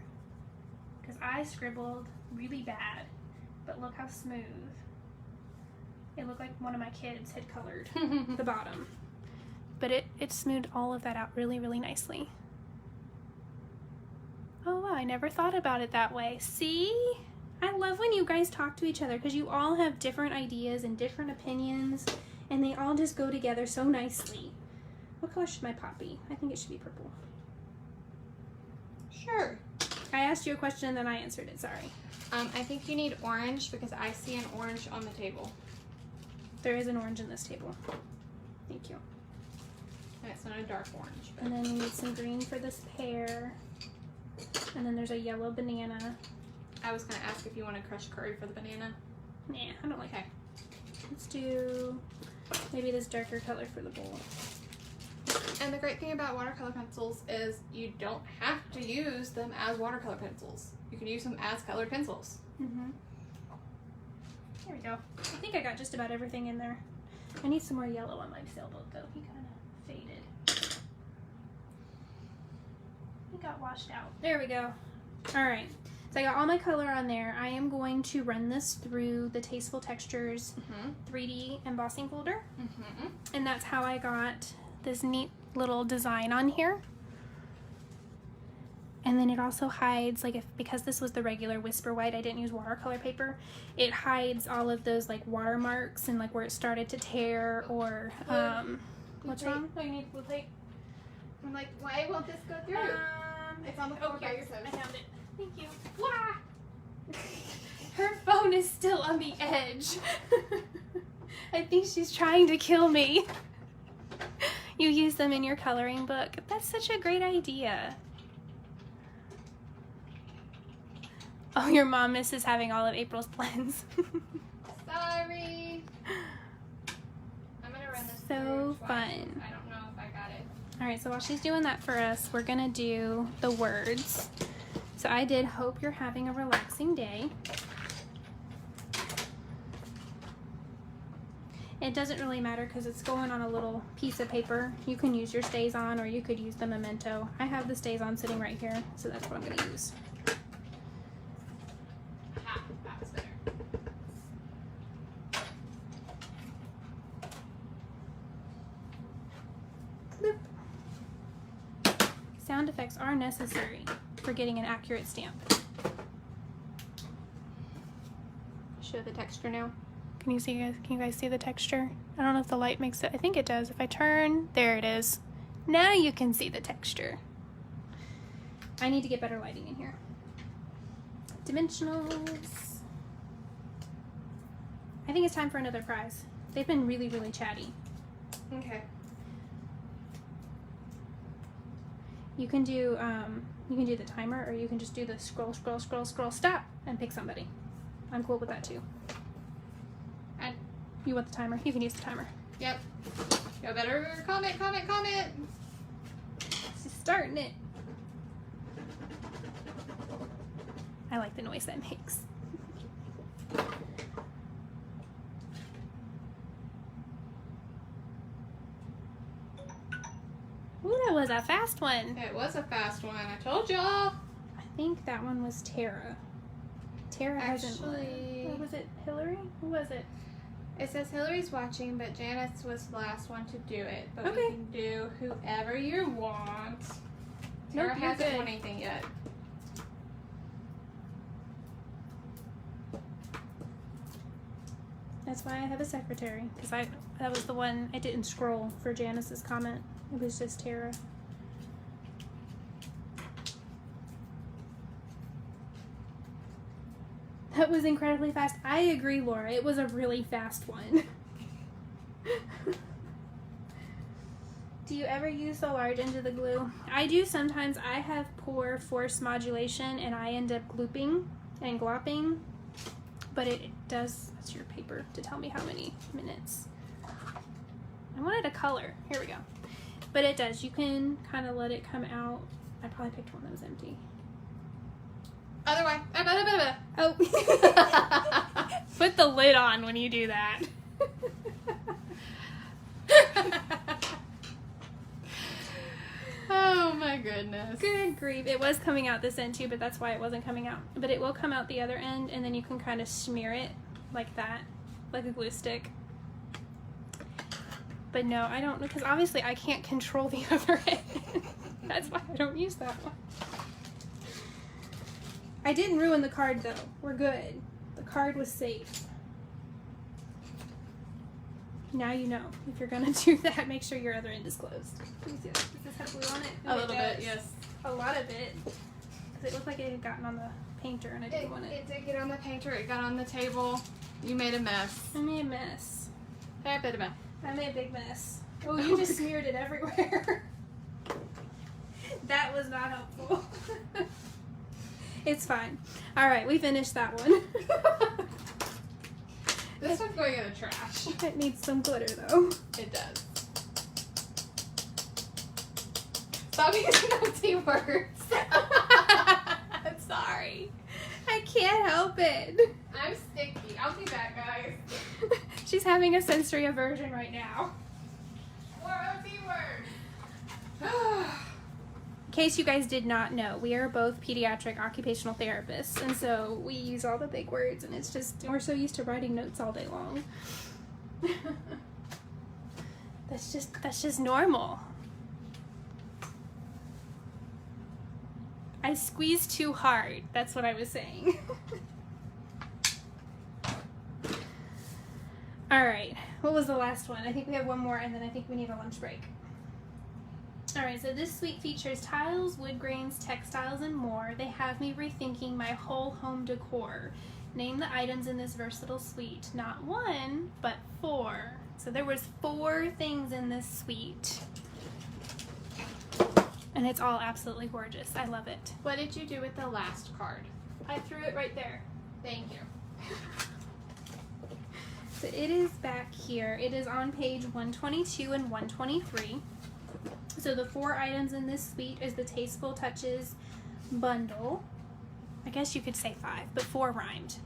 S1: because I scribbled really bad, but look how smooth. It looked like one of my kids had colored the bottom, but it smoothed all of that out really, really nicely. Oh wow, I never thought about it that way. See? I love when you guys talk to each other because you all have different ideas and different opinions and they all just go together so nicely. What color should my pot be? I think it should be purple.
S2: Sure.
S1: I asked you a question and then I answered it, sorry.
S2: I think you need orange because I see an orange on the table.
S1: There is an orange in this table. Thank you.
S2: And it's not a dark orange. But...
S1: And then we need some green for this pear. And then there's a yellow banana.
S2: I was going to ask if you want to crush curry for the banana.
S1: Nah, I don't like it.
S2: Okay.
S1: Let's do maybe this darker color for the bowl.
S2: And the great thing about watercolor pencils is you don't have to use them as watercolor pencils. You can use them as colored pencils.
S1: Mm-hmm. There we go. I think I got just about everything in there. I need some more yellow on my sailboat though. He kind of faded. He got washed out. There we go. All right. So I got all my color on there. I am going to run this through the Tasteful Textures 3D embossing folder. And that's how I got this neat little design on here. And then it also hides, like, because this was the regular Whisper White, I didn't use watercolor paper, it hides all of those like watermarks and like where it started to tear or what's
S2: plate.
S1: wrong? Oh, you need blue plate.
S2: I'm like, why won't this go through? It's on the floor by yourself.
S1: I found it. Thank you. Wah! Her phone is still on the edge. I think she's trying to kill me. You use them in your coloring book. That's such a great idea. Oh, your mom misses having all of April's blends.
S2: Sorry. I'm gonna run this
S1: So
S2: through twice.
S1: fun.
S2: I don't know if I got it.
S1: All right, so while she's doing that for us, we're gonna do the words. So I did hope you're having a relaxing day. It doesn't really matter because it's going on a little piece of paper. You can use your stays on or you could use the memento. I have the stays on sitting right here, so that's what I'm gonna use.
S2: Aha, that was better.
S1: Bloop. Sound effects are necessary for getting an accurate stamp.
S2: Show the texture now.
S1: Can you guys see the texture? I don't know if the light makes it. I think it does. If I turn, there it is. Now you can see the texture. I need to get better lighting in here. Dimensionals. I think it's time for another prize. They've been really, really chatty.
S2: Okay.
S1: You can do the timer, or you can just do the scroll, scroll, scroll, scroll, stop, and pick somebody. I'm cool with that too. You want the timer? You can use the timer.
S2: Yep. Go better. Comment, comment, comment.
S1: She's starting it. I like the noise that makes. Ooh, that was a fast one.
S2: It was a fast one. I told y'all.
S1: I think that one was Tara. Tara hasn't won.
S2: Actually-
S1: Or was it Hillary? Who was it?
S2: It says Hillary's watching, but Janice was the last one to do it. But
S1: Okay.
S2: we can do whoever you want.
S1: Nope,
S2: Tara
S1: you're
S2: hasn't
S1: good.
S2: won anything yet.
S1: That's why I have a secretary, because that was the one I didn't scroll for Janice's comment. It was just Tara. That was incredibly fast. I agree, Laura. It was a really fast one. Do you ever use the large end of the glue? I do sometimes. I have poor force modulation and I end up glooping and glopping. but it does, that's your paper to tell me how many minutes. I wanted a color. Here we go. But it does. You can kind of let it come out. I probably picked one that was empty.
S2: Other way.
S1: Oh. Put the lid on when you do that.
S2: Oh my goodness.
S1: Good grief. It was coming out this end too, but that's why it wasn't coming out. But it will come out the other end, and then you can kind of smear it like that, like a glue stick. But no, I don't, because obviously I can't control the other end. That's why I don't use that one. I didn't ruin the card though. We're good. The card was safe. Now you know. If you're gonna do that, make sure your other end is closed. Let me see that. Does this have glue on it?
S2: A little bit, yes.
S1: A lot of it. Because it looked like it had gotten on the painter and I didn't want it.
S2: It did get on the painter. It got on the table. You made a mess.
S1: I made a mess.
S2: Fair bit of mess.
S1: I made a big mess. Oh, you just smeared it everywhere. That was not helpful. It's fine. All right, we finished that one.
S2: This one's going in the trash.
S1: It needs some glitter though.
S2: It does. Stop using empty words. I'm sorry.
S1: I can't help it.
S2: I'm sticky. I'll be back, guys.
S1: She's having a sensory aversion right now.
S2: More empty words.
S1: In case you guys did not know, we are both pediatric occupational therapists, and so we use all the big words, and it's just, we're so used to writing notes all day long. That's just normal. I squeezed too hard. That's what I was saying. All right, what was the last one? I think we have one more, and then I think we need a lunch break. All right, so this suite features tiles, wood grains, textiles, and more. They have me rethinking my whole home decor. Name the items in this versatile suite. Not one, but 4. So there was 4 things in this suite. And it's all absolutely gorgeous. I love it.
S2: What did you do with the last card?
S1: I threw it right there.
S2: Thank you.
S1: So it is back here. It is on page 122 and 123. So the 4 items in this suite is the Tasteful Touches bundle. I guess you could say 5, but 4 rhymed.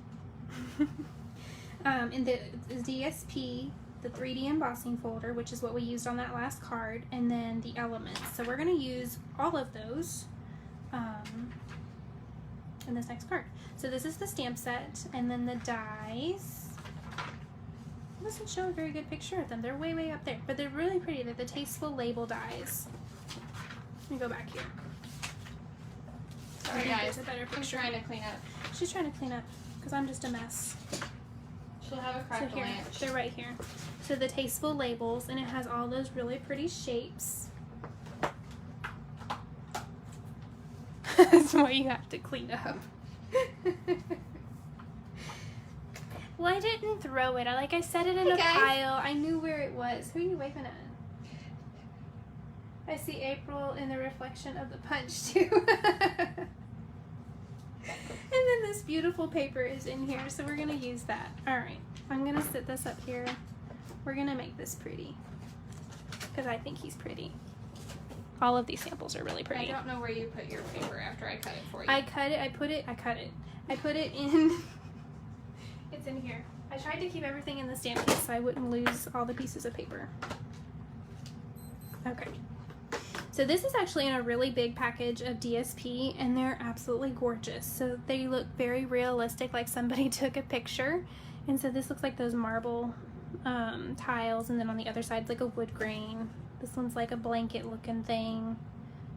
S1: And the DSP, the 3D embossing folder, which is what we used on that last card, and then the elements. So we're going to use all of those in this next card. So this is the stamp set, and then the dies. It doesn't show a very good picture of them. They're way, way up there, but they're really pretty. They're the Tasteful label dies. Let me go back here.
S2: Sorry,
S1: I think
S2: guys.
S1: there's a better
S2: I'm
S1: picture.
S2: trying to clean up.
S1: She's trying to clean up because I'm just a mess.
S2: She'll have a
S1: So
S2: cracked
S1: here,
S2: lunch.
S1: they're right here. So the Tasteful labels, and it has all those really pretty shapes. That's why you have to clean up. Well, I didn't throw it. I set it in
S2: Hey,
S1: a
S2: guys.
S1: pile. I knew where it was. Who are you waving at? I see April in the reflection of the punch too. And then this beautiful paper is in here, so we're gonna use that. All right, I'm gonna sit this up here. We're gonna make this pretty because I think he's pretty. All of these samples are really
S2: I
S1: pretty.
S2: don't know where you put your paper after I cut it for you.
S1: I cut it. I put it in. It's in here. I tried to keep everything in the stamp case so I wouldn't lose all the pieces of paper. Okay. So this is actually in a really big package of DSP, and they're absolutely gorgeous. So they look very realistic, like somebody took a picture. And so this looks like those marble tiles, and then on the other side it's like a wood grain. This one's like a blanket looking thing,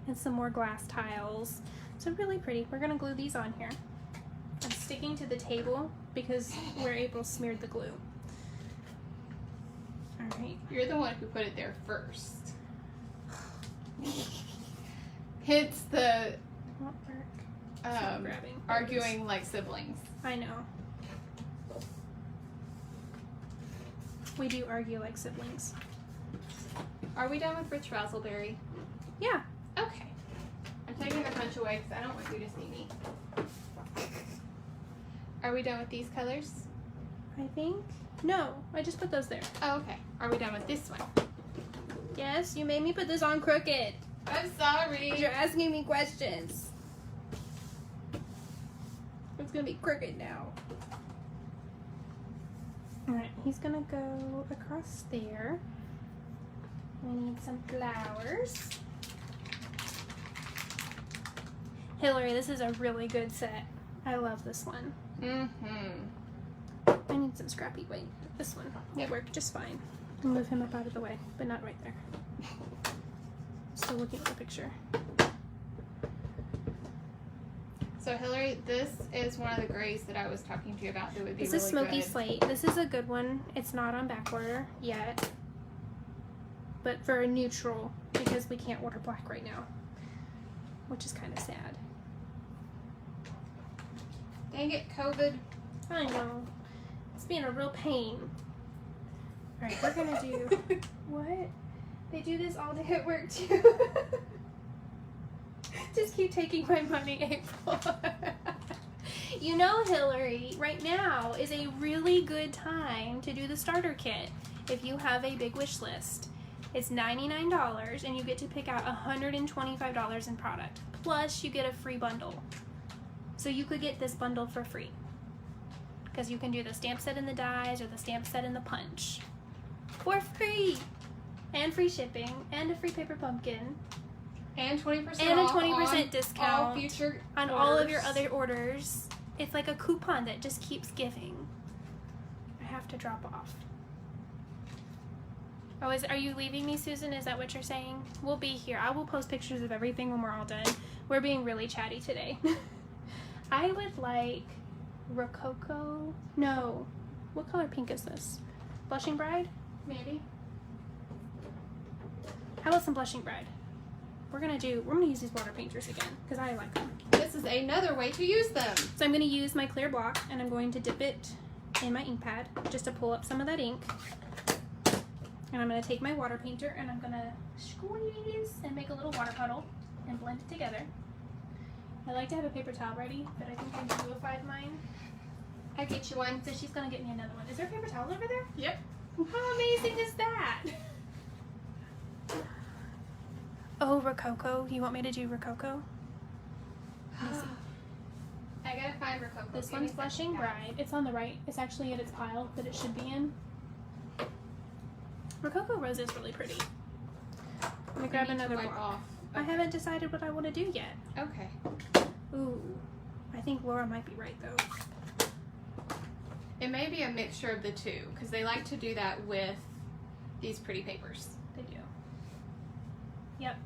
S1: and some more glass tiles. So really pretty. We're gonna glue these on here. I'm sticking to the table because where April smeared the glue. All right.
S2: You're the one who put it there first. It's the
S1: Won't work. Stop grabbing. There it is.
S2: arguing like siblings.
S1: I know. We do argue like siblings.
S2: Are we done with Rich Razzleberry?
S1: Yeah.
S2: Okay. I'm taking the punch away because I don't want you to see me. Are we done with these colors?
S1: I think. No, I just put those there.
S2: Oh, okay. Are we done with this one?
S1: Yes, you made me put this on crooked.
S2: I'm sorry.
S1: You're asking me questions. It's gonna be crooked now. Alright, he's gonna go across there. We need some flowers. Hillary, this is a really good set. I love this one.
S2: Mm-hmm.
S1: I need some scrappy white. This one will work just fine. I'll move him up out of the way, but not right there. Still looking at the picture.
S2: So Hillary, this is one of the grays that I was talking to you about that would be
S1: This
S2: really
S1: is Smoky
S2: good.
S1: Slate. This is a good one. It's not on back order yet, but for a neutral, because we can't order black right now, which is kind of sad.
S2: Dang it, COVID.
S1: I know. It's being a real pain. Alright, we're gonna do... What? They do this all day at work, too. Just keep taking my money, April. You know, Hillary, right now is a really good time to do the starter kit if you have a big wish list. It's $99 and you get to pick out $125 in product. Plus, you get a free bundle. So you could get this bundle for free. Because you can do the stamp set and the dies or the stamp set and the punch. For free! And free shipping, and a free paper pumpkin,
S2: And 20%
S1: and a
S2: off
S1: 20%
S2: on
S1: discount
S2: all future
S1: on
S2: orders.
S1: all of your other orders. It's like a coupon that just keeps giving. I have to drop off. Oh, are you leaving me, Susan? Is that what you're saying? We'll be here. I will post pictures of everything when we're all done. We're being really chatty today. I would like Rococo. No. What color pink is this? Blushing Bride?
S2: Maybe.
S1: How about some Blushing Bride? We're gonna use these water painters again because I like them.
S2: This is another way to use them.
S1: So I'm gonna use my clear block and I'm going to dip it in my ink pad just to pull up some of that ink. And I'm gonna take my water painter and I'm gonna squeeze and make a little water puddle and blend it together. I like to have a paper towel ready, but I think I bluified mine.
S2: I'll get you one.
S1: So she's gonna get me another one. Is there a paper towel over there?
S2: Yep.
S1: How amazing is that? Oh, Rococo. You want me to do Rococo? Let me see.
S2: I gotta find Rococo.
S1: This
S2: Give me
S1: one's
S2: a
S1: Blushing
S2: second, guys.
S1: Bride. It's on the right. It's actually in its pile that it should be in. Rococo Rose is really pretty. Let me
S2: You
S1: grab
S2: need to
S1: another
S2: wipe
S1: block.
S2: off.
S1: I haven't decided what I want to do yet.
S2: Okay.
S1: Ooh. I think Laura might be right, though.
S2: It may be a mixture of the two because they like to do that with these pretty papers.
S1: They do. Yep.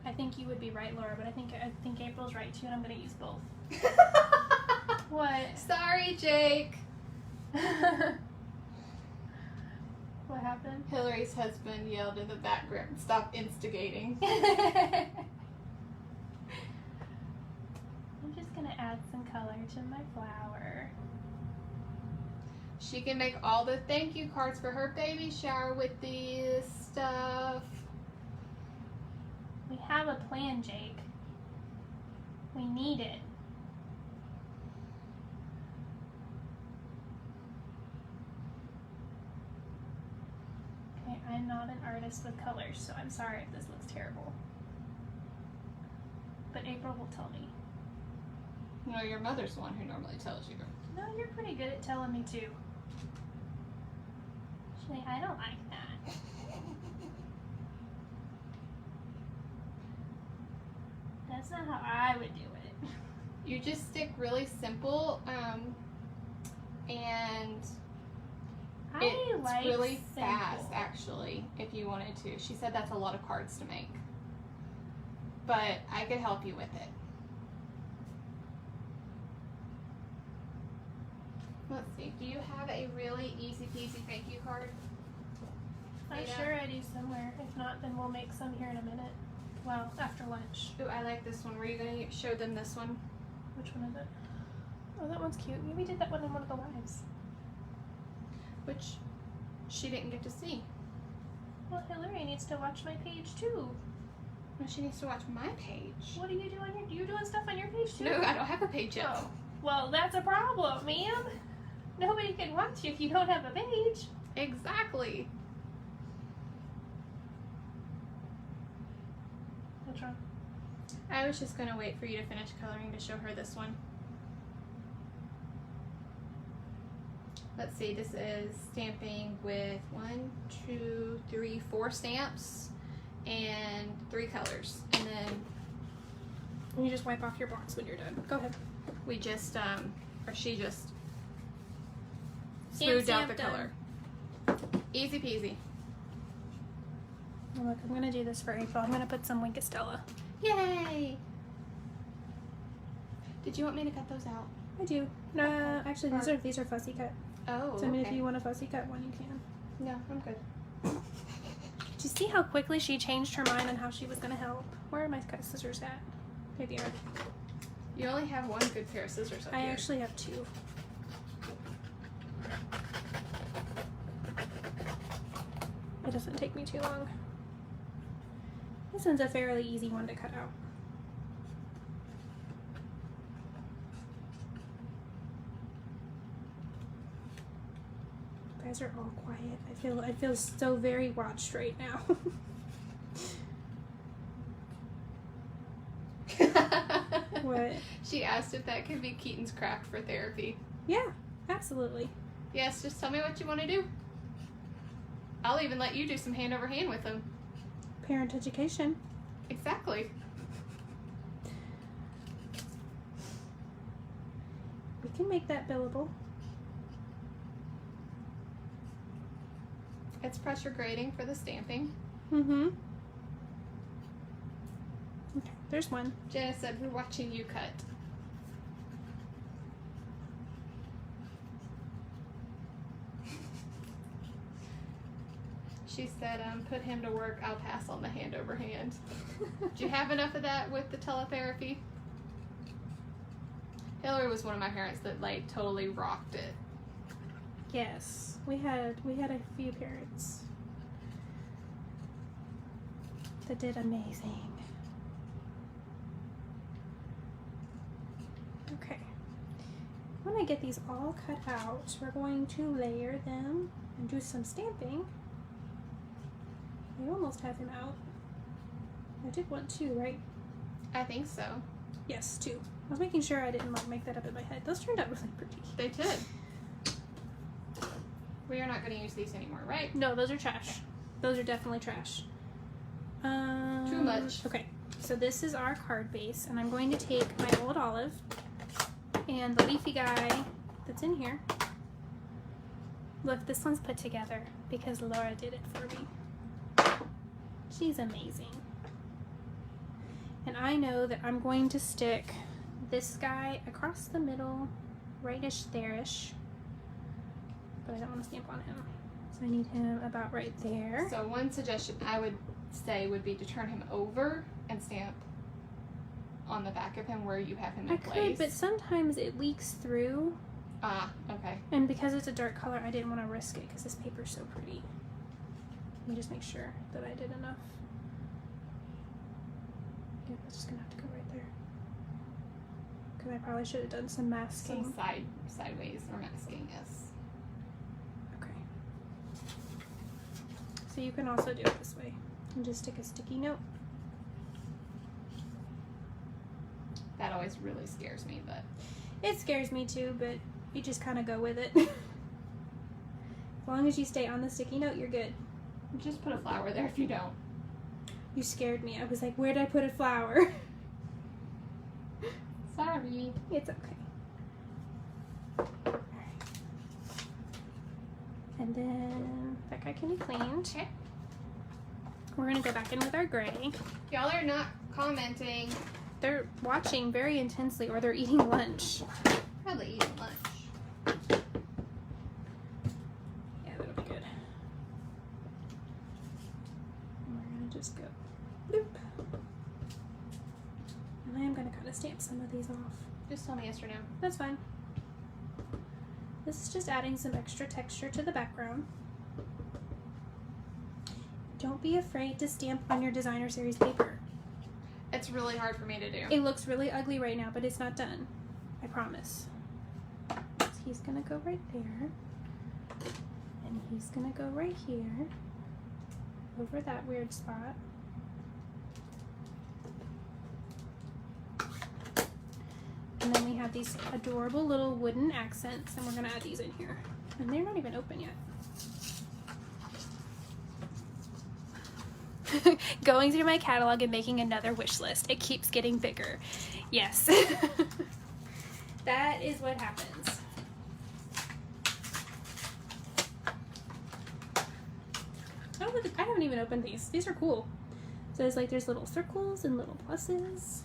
S1: I think you would be right, Laura, but I think April's right, too, and I'm going to use both. What?
S2: Sorry, Jake.
S1: What happened?
S2: Hillary's husband yelled in the background, "Stop instigating."
S1: I'm just gonna add some color to my flower.
S2: She can make all the thank you cards for her baby shower with this stuff.
S1: We have a plan, Jake. We need it. Okay, I'm not an artist with colors, so I'm sorry if this looks terrible. But April will tell me.
S2: No, your mother's the one who normally tells you.
S1: No, you're pretty good at telling me too. She's like, I don't like that. That's not how I would do it.
S2: You just stick really simple, and
S1: I
S2: it's
S1: like
S2: really
S1: simple.
S2: fast, actually, if you wanted to. She said that's a lot of cards to make. But I could help you with it. Let's see. Do you have a really easy peasy thank you card?
S1: I'm
S2: Ada?
S1: sure I do somewhere. If not, then we'll make some here in a minute. Well, after lunch.
S2: Ooh, I like this one. Were you going to show them this one?
S1: Which one is it? Oh, that one's cute. Yeah, we did that one in one of the lives.
S2: Which she didn't get to see.
S1: Well, Hillary needs to watch my page too.
S2: Well, she needs to watch my page.
S1: What are you doing? You doing stuff on your page too?
S2: No, I don't have a page yet.
S1: Oh. Well, that's a problem, ma'am. Nobody can watch you if you don't have a page.
S2: Exactly.
S1: What's wrong?
S2: I was just gonna wait for you to finish coloring to show her this one. Let's see, this is stamping with 1, 2, 3, 4 stamps and 3 colors. And then
S1: You just wipe off your box when you're done. Go ahead.
S2: we just, or she just smoothed out the color. Easy peasy.
S1: Oh, look, I'm gonna do this for April. I'm gonna put some Winkostella.
S2: Yay! Did you want me to cut those out?
S1: I do. Actually, these are fussy cut.
S2: Oh,
S1: So I mean,
S2: okay.
S1: if you want a fussy cut one, you can.
S2: No, I'm good.
S1: Did you see how quickly she changed her mind on how she was gonna help? Where are my cut scissors at? Here they are.
S2: You only have one good pair of scissors up
S1: I
S2: here.
S1: actually have 2. It doesn't take me too long. This one's a fairly easy one to cut out. You guys are all quiet. I feel so very watched right now. What?
S2: She asked if that could be Keaton's craft for therapy.
S1: Yeah, absolutely.
S2: Yes, just tell me what you want to do. I'll even let you do some hand over hand with them.
S1: Parent education.
S2: Exactly.
S1: We can make that billable.
S2: It's pressure grading for the stamping.
S1: Mm-hmm. Okay, there's one.
S2: Jenna said we're watching you cut. She said, put him to work, I'll pass on the hand over hand. Do you have enough of that with the teletherapy? Hillary was one of my parents that like totally rocked it.
S1: Yes, we had a few parents that did amazing. Okay, when I get these all cut out, we're going to layer them and do some stamping. I almost have him out. I did want 2, right?
S2: I think so.
S1: Yes, 2. I was making sure I didn't like make that up in my head. Those turned out really pretty.
S2: They did. We are not going to use these anymore, right?
S1: No, those are trash. Those are definitely trash.
S2: Too much.
S1: Okay, so this is our card base, and I'm going to take my old olive and the leafy guy that's in here. Look, this one's put together because Laura did it for me. She's amazing. And I know that I'm going to stick this guy across the middle, rightish there-ish. But I don't want to stamp on him. So I need him about right there.
S2: So one suggestion I would say would be to turn him over and stamp on the back of him where you have him in
S1: I
S2: place.
S1: could, but sometimes it leaks through.
S2: Ah, okay.
S1: And because it's a dark color, I didn't want to risk it because this paper's so pretty. Let me just make sure that I did enough. Yeah, that's just gonna have to go right there. Because I probably should have done some masking.
S2: Some sideways or masking, yes.
S1: Okay. So you can also do it this way. And just stick a sticky note.
S2: That always really scares me, but
S1: It scares me too, but you just kind of go with it. As long as you stay on the sticky note, you're good.
S2: just put a flower there if you don't.
S1: You scared me. I was like, where did I put a flower?
S2: Sorry.
S1: It's okay. Alright. And then that guy can be cleaned.
S2: Okay.
S1: We're going to go back in with our gray.
S2: Y'all are not commenting.
S1: They're watching very intensely or they're eating lunch.
S2: Probably eating lunch.
S1: Yeah, that'll be good. And we're going to just go bloop. And I am going to kind of stamp some of these off.
S2: Just tell me yes or no.
S1: That's fine. This is just adding some extra texture to the background. Don't be afraid to stamp on your designer series paper.
S2: It's really hard for me to do.
S1: It looks really ugly right now, but it's not done. I promise. he's gonna go right there. And he's gonna go right here. Over that weird spot. And then we have these adorable little wooden accents, and we're gonna add these in here. And they're not even open yet. Going through my catalog and making another wish list. It keeps getting bigger. Yes. That is what happens. Oh, look, I haven't even opened these. These are cool. So there's little circles and little pluses.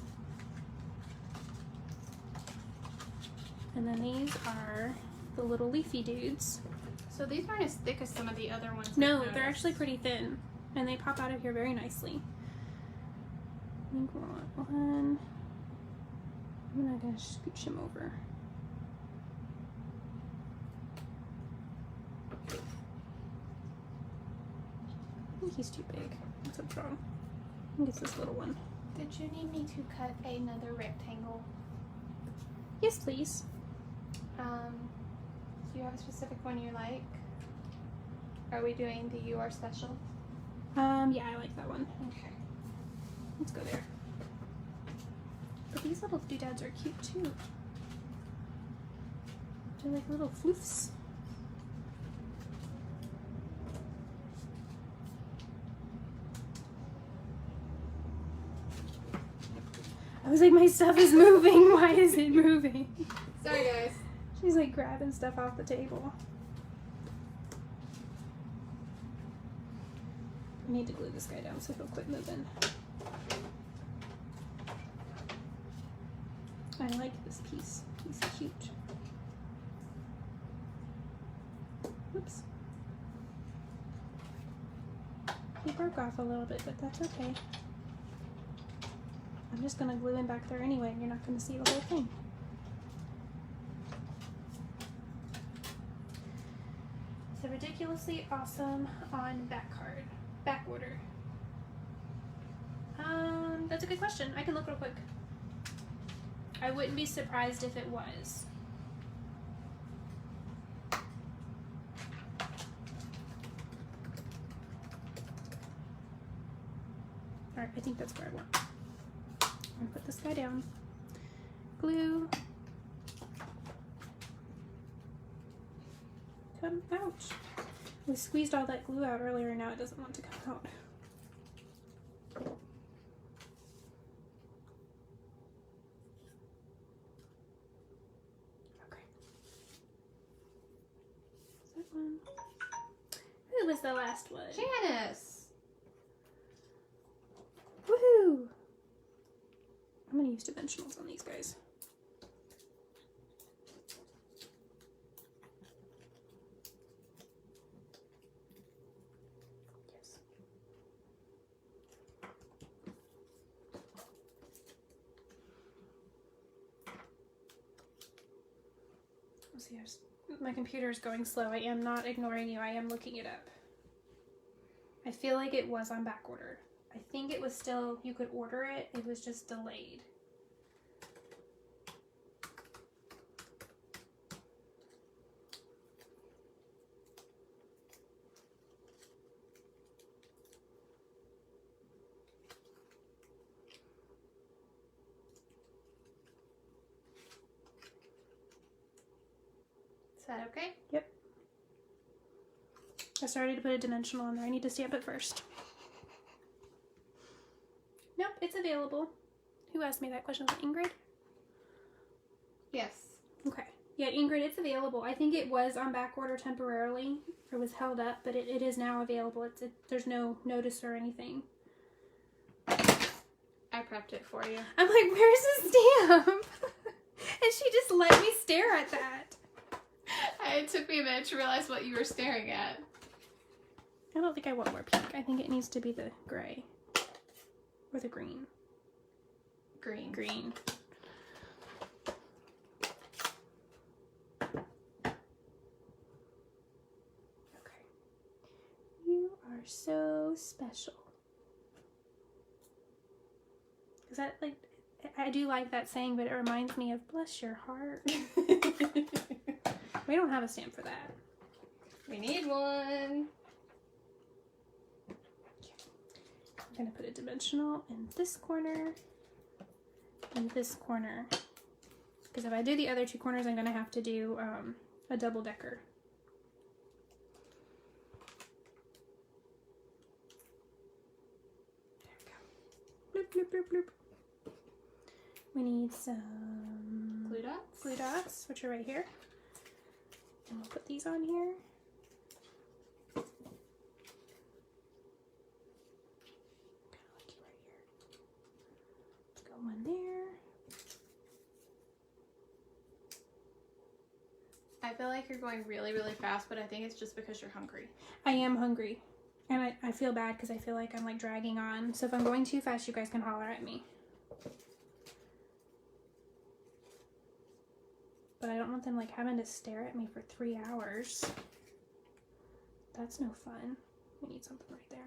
S1: And then these are the little leafy dudes.
S2: So these aren't as thick as some of the other ones.
S1: No, they're actually pretty thin. And they pop out of here very nicely. I think we want one. I'm not gonna scooch him over. I think he's too big. That's what's wrong. I think it's this little one.
S2: Did you need me to cut another rectangle?
S1: Yes, please.
S2: Do you have a specific one you like? Are we doing the You Are Special?
S1: Yeah, I like that one.
S2: Okay.
S1: Let's go there. But these little doodads are cute too. They're like little floofs. I was like, my stuff is moving. Why is it moving?
S2: Sorry, guys.
S1: She's like grabbing stuff off the table. I need to glue this guy down so he'll quit moving. I like this piece. He's cute. Oops. He broke off a little bit, but that's okay. I'm just gonna glue him back there anyway, and you're not gonna see the whole thing. So ridiculously awesome on back card. Back order. That's a good question. I can look real quick. I wouldn't be surprised if it was. Alright, I think that's where I want. I'm gonna put this guy down. Glue. Come out. We squeezed all that glue out earlier and now it doesn't want to come out. Okay. Is that one? Who was the last one?
S2: Janice!
S1: Woohoo! I'm gonna use dimensionals on these guys. Yes. Let's see, my computer's going slow. I am not ignoring you. I am looking it up. I feel like it was on back order. I think it was still, you could order it. It was just delayed.
S2: Is that okay?
S1: Yep. I started to put a dimensional on there. I need to stamp it first. Nope, it's available. Who asked me that question? Was it Ingrid?
S2: Yes.
S1: Okay. Yeah, Ingrid, it's available. I think it was on back order temporarily. It was held up, but it is now available. There's no notice or anything.
S2: I prepped it for you.
S1: I'm like, where's the stamp? And she just let me stare at that.
S2: It took me a minute to realize what you were staring at.
S1: I don't think I want more pink. I think it needs to be the gray. Or the green.
S2: Green.
S1: Green. Okay. You are so special. Is that like, I do like that saying, but it reminds me of bless your heart. We don't have a stamp for that.
S2: We need one.
S1: I'm gonna put a dimensional in this corner and this corner. Because if I do the other two corners, I'm gonna have to do a double decker. There we go. Bloop, bloop, bloop, bloop. We need some
S2: Glue dots.
S1: glue dots, which are right here. And we'll put these on here. Go one there.
S2: I feel like you're going really, really fast, but I think it's just because you're hungry.
S1: I am hungry. And I feel bad because I feel like I'm like dragging on. So if I'm going too fast, you guys can holler at me. But I don't want them like having to stare at me for 3 hours. That's no fun. We need something right there.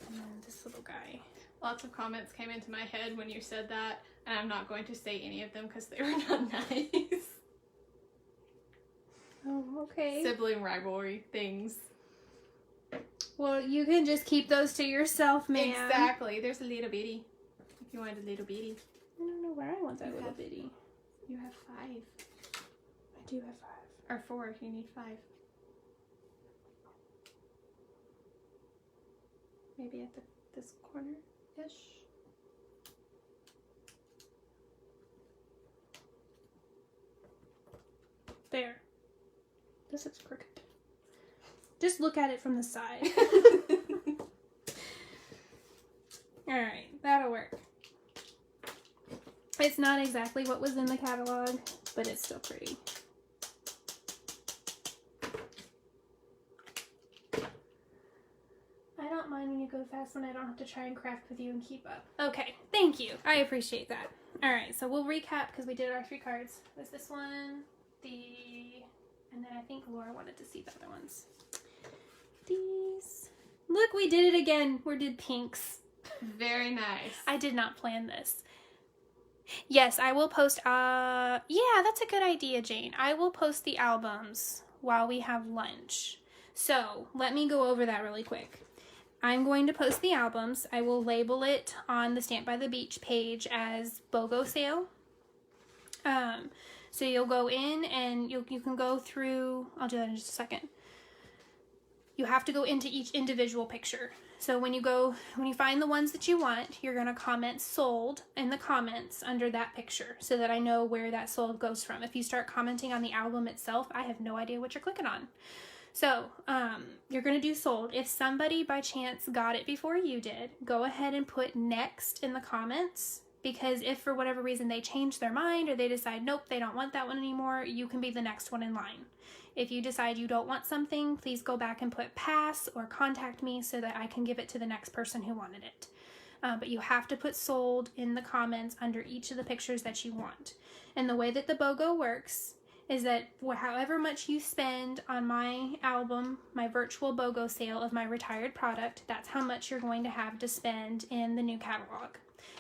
S1: And then this little guy.
S2: Lots of comments came into my head when you said that, and I'm not going to say any of them because they were not nice.
S1: Oh, okay.
S2: Sibling rivalry things.
S1: Well, you can just keep those to yourself, ma'am.
S2: Exactly. There's a little bitty. If you wanted a little bitty.
S1: I don't know where I want that little bitty.
S2: You have 5.
S1: I do have 5.
S2: Or 4 if you need 5. Maybe at this corner-ish.
S1: There. This is crooked. Just look at it from the side. Alright, that'll work. It's not exactly what was in the catalog, but it's still pretty. I don't mind when you go fast when I don't have to try and craft with you and keep up. Okay, thank you. I appreciate that. Alright, so we'll recap because we did our 3 cards. It was this one, and then I think Laura wanted to see the other ones. These. Look, we did it again. We did pinks.
S2: Very nice.
S1: I did not plan this. Yes, I will post, yeah, that's a good idea, Jane. I will post the albums while we have lunch. So, let me go over that really quick. I'm going to post the albums. I will label it on the Stamp by the Beach page as BOGO sale. So you'll go in and you can go through, I'll do that in just a second. You have to go into each individual picture. So when you find the ones that you want, you're going to comment sold in the comments under that picture so that I know where that sold goes from. If you start commenting on the album itself, I have no idea what you're clicking on. So you're going to do sold. If somebody by chance got it before you did, go ahead and put next in the comments, because if for whatever reason they change their mind or they decide, nope, they don't want that one anymore, you can be the next one in line. If you decide you don't want something, please go back and put pass or contact me so that I can give it to the next person who wanted it. But you have to put sold in the comments under each of the pictures that you want. And the way that the BOGO works is that however much you spend on my album, my virtual BOGO sale of my retired product, that's how much you're going to have to spend in the new catalog.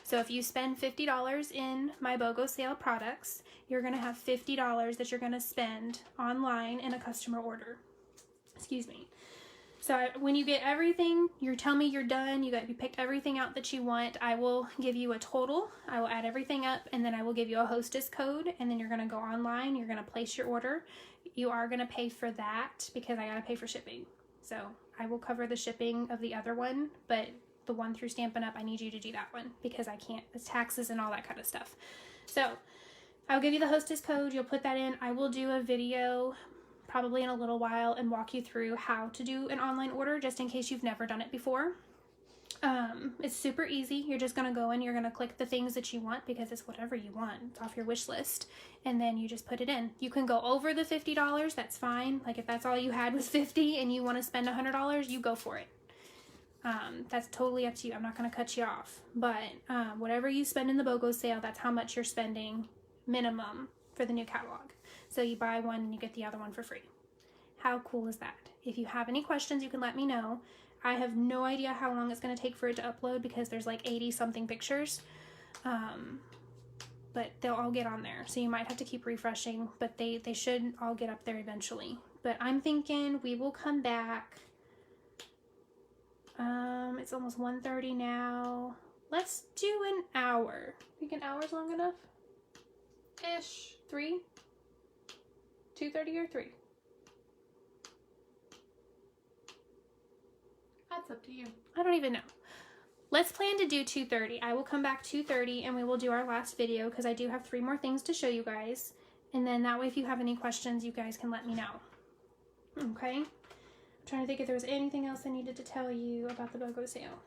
S1: So if you spend $50 in my BOGO sale products, you're going to have $50 that you're going to spend online in a customer order. Excuse me. So when you get everything, you tell me you're done, you picked everything out that you want, I will give you a total, I will add everything up, and then I will give you a hostess code, and then you're going to go online, you're going to place your order. You are going to pay for that because I got to pay for shipping. So I will cover the shipping of the other one, but the one through Stampin' Up, I need you to do that one because I can't, it's taxes and all that kind of stuff. So I'll give you the hostess code, you'll put that in. I will do a video probably in a little while and walk you through how to do an online order just in case you've never done it before. It's super easy. You're just going to go in, you're going to click the things that you want because it's whatever you want. It's off your wish list. And then you just put it in. You can go over the $50, that's fine. Like if that's all you had was $50 and you want to spend $100, you go for it. That's totally up to you. I'm not going to cut you off. But whatever you spend in the BOGO sale, that's how much you're spending minimum for the new catalog. So you buy one and you get the other one for free. How cool is that? If you have any questions, you can let me know. I have no idea how long it's going to take for it to upload because there's like 80 something pictures. but they'll all get on there. So you might have to keep refreshing, but they should all get up there eventually. But I'm thinking we will come back. It's almost 1:30 now. Let's do an hour. Think an hour's long enough?
S2: Ish.
S1: 3? 2:30 or 3?
S2: That's up to you.
S1: I don't even know. Let's plan to do 2:30. I will come back 2:30 and we will do our last video because I do have 3 more things to show you guys. And then that way if you have any questions, you guys can let me know. Okay? I'm trying to think if there was anything else I needed to tell you about the BOGO sale.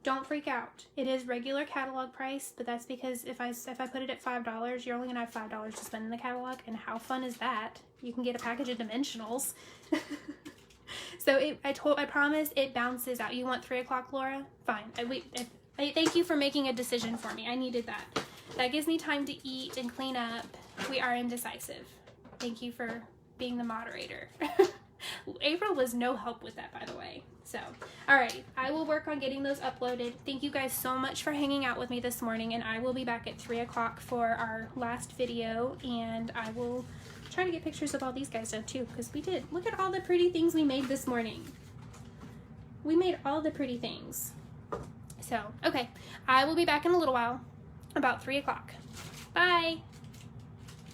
S1: Don't freak out. It is regular catalog price, but that's because if I put it at $5, you're only gonna have $5 to spend in the catalog, and how fun is that? You can get a package of dimensionals. So I promise it bounces out. You want 3 o'clock, Laura? Fine. I thank you for making a decision for me. I needed that. That gives me time to eat and clean up. We are indecisive. Thank you for being the moderator. April was no help with that, by the way. So, alright, I will work on getting those uploaded. Thank you guys so much for hanging out with me this morning, and I will be back at 3 o'clock for our last video, and I will try to get pictures of all these guys done too, because we did. Look at all the pretty things we made this morning. We made all the pretty things. So, okay, I will be back in a little while, about 3 o'clock. Bye!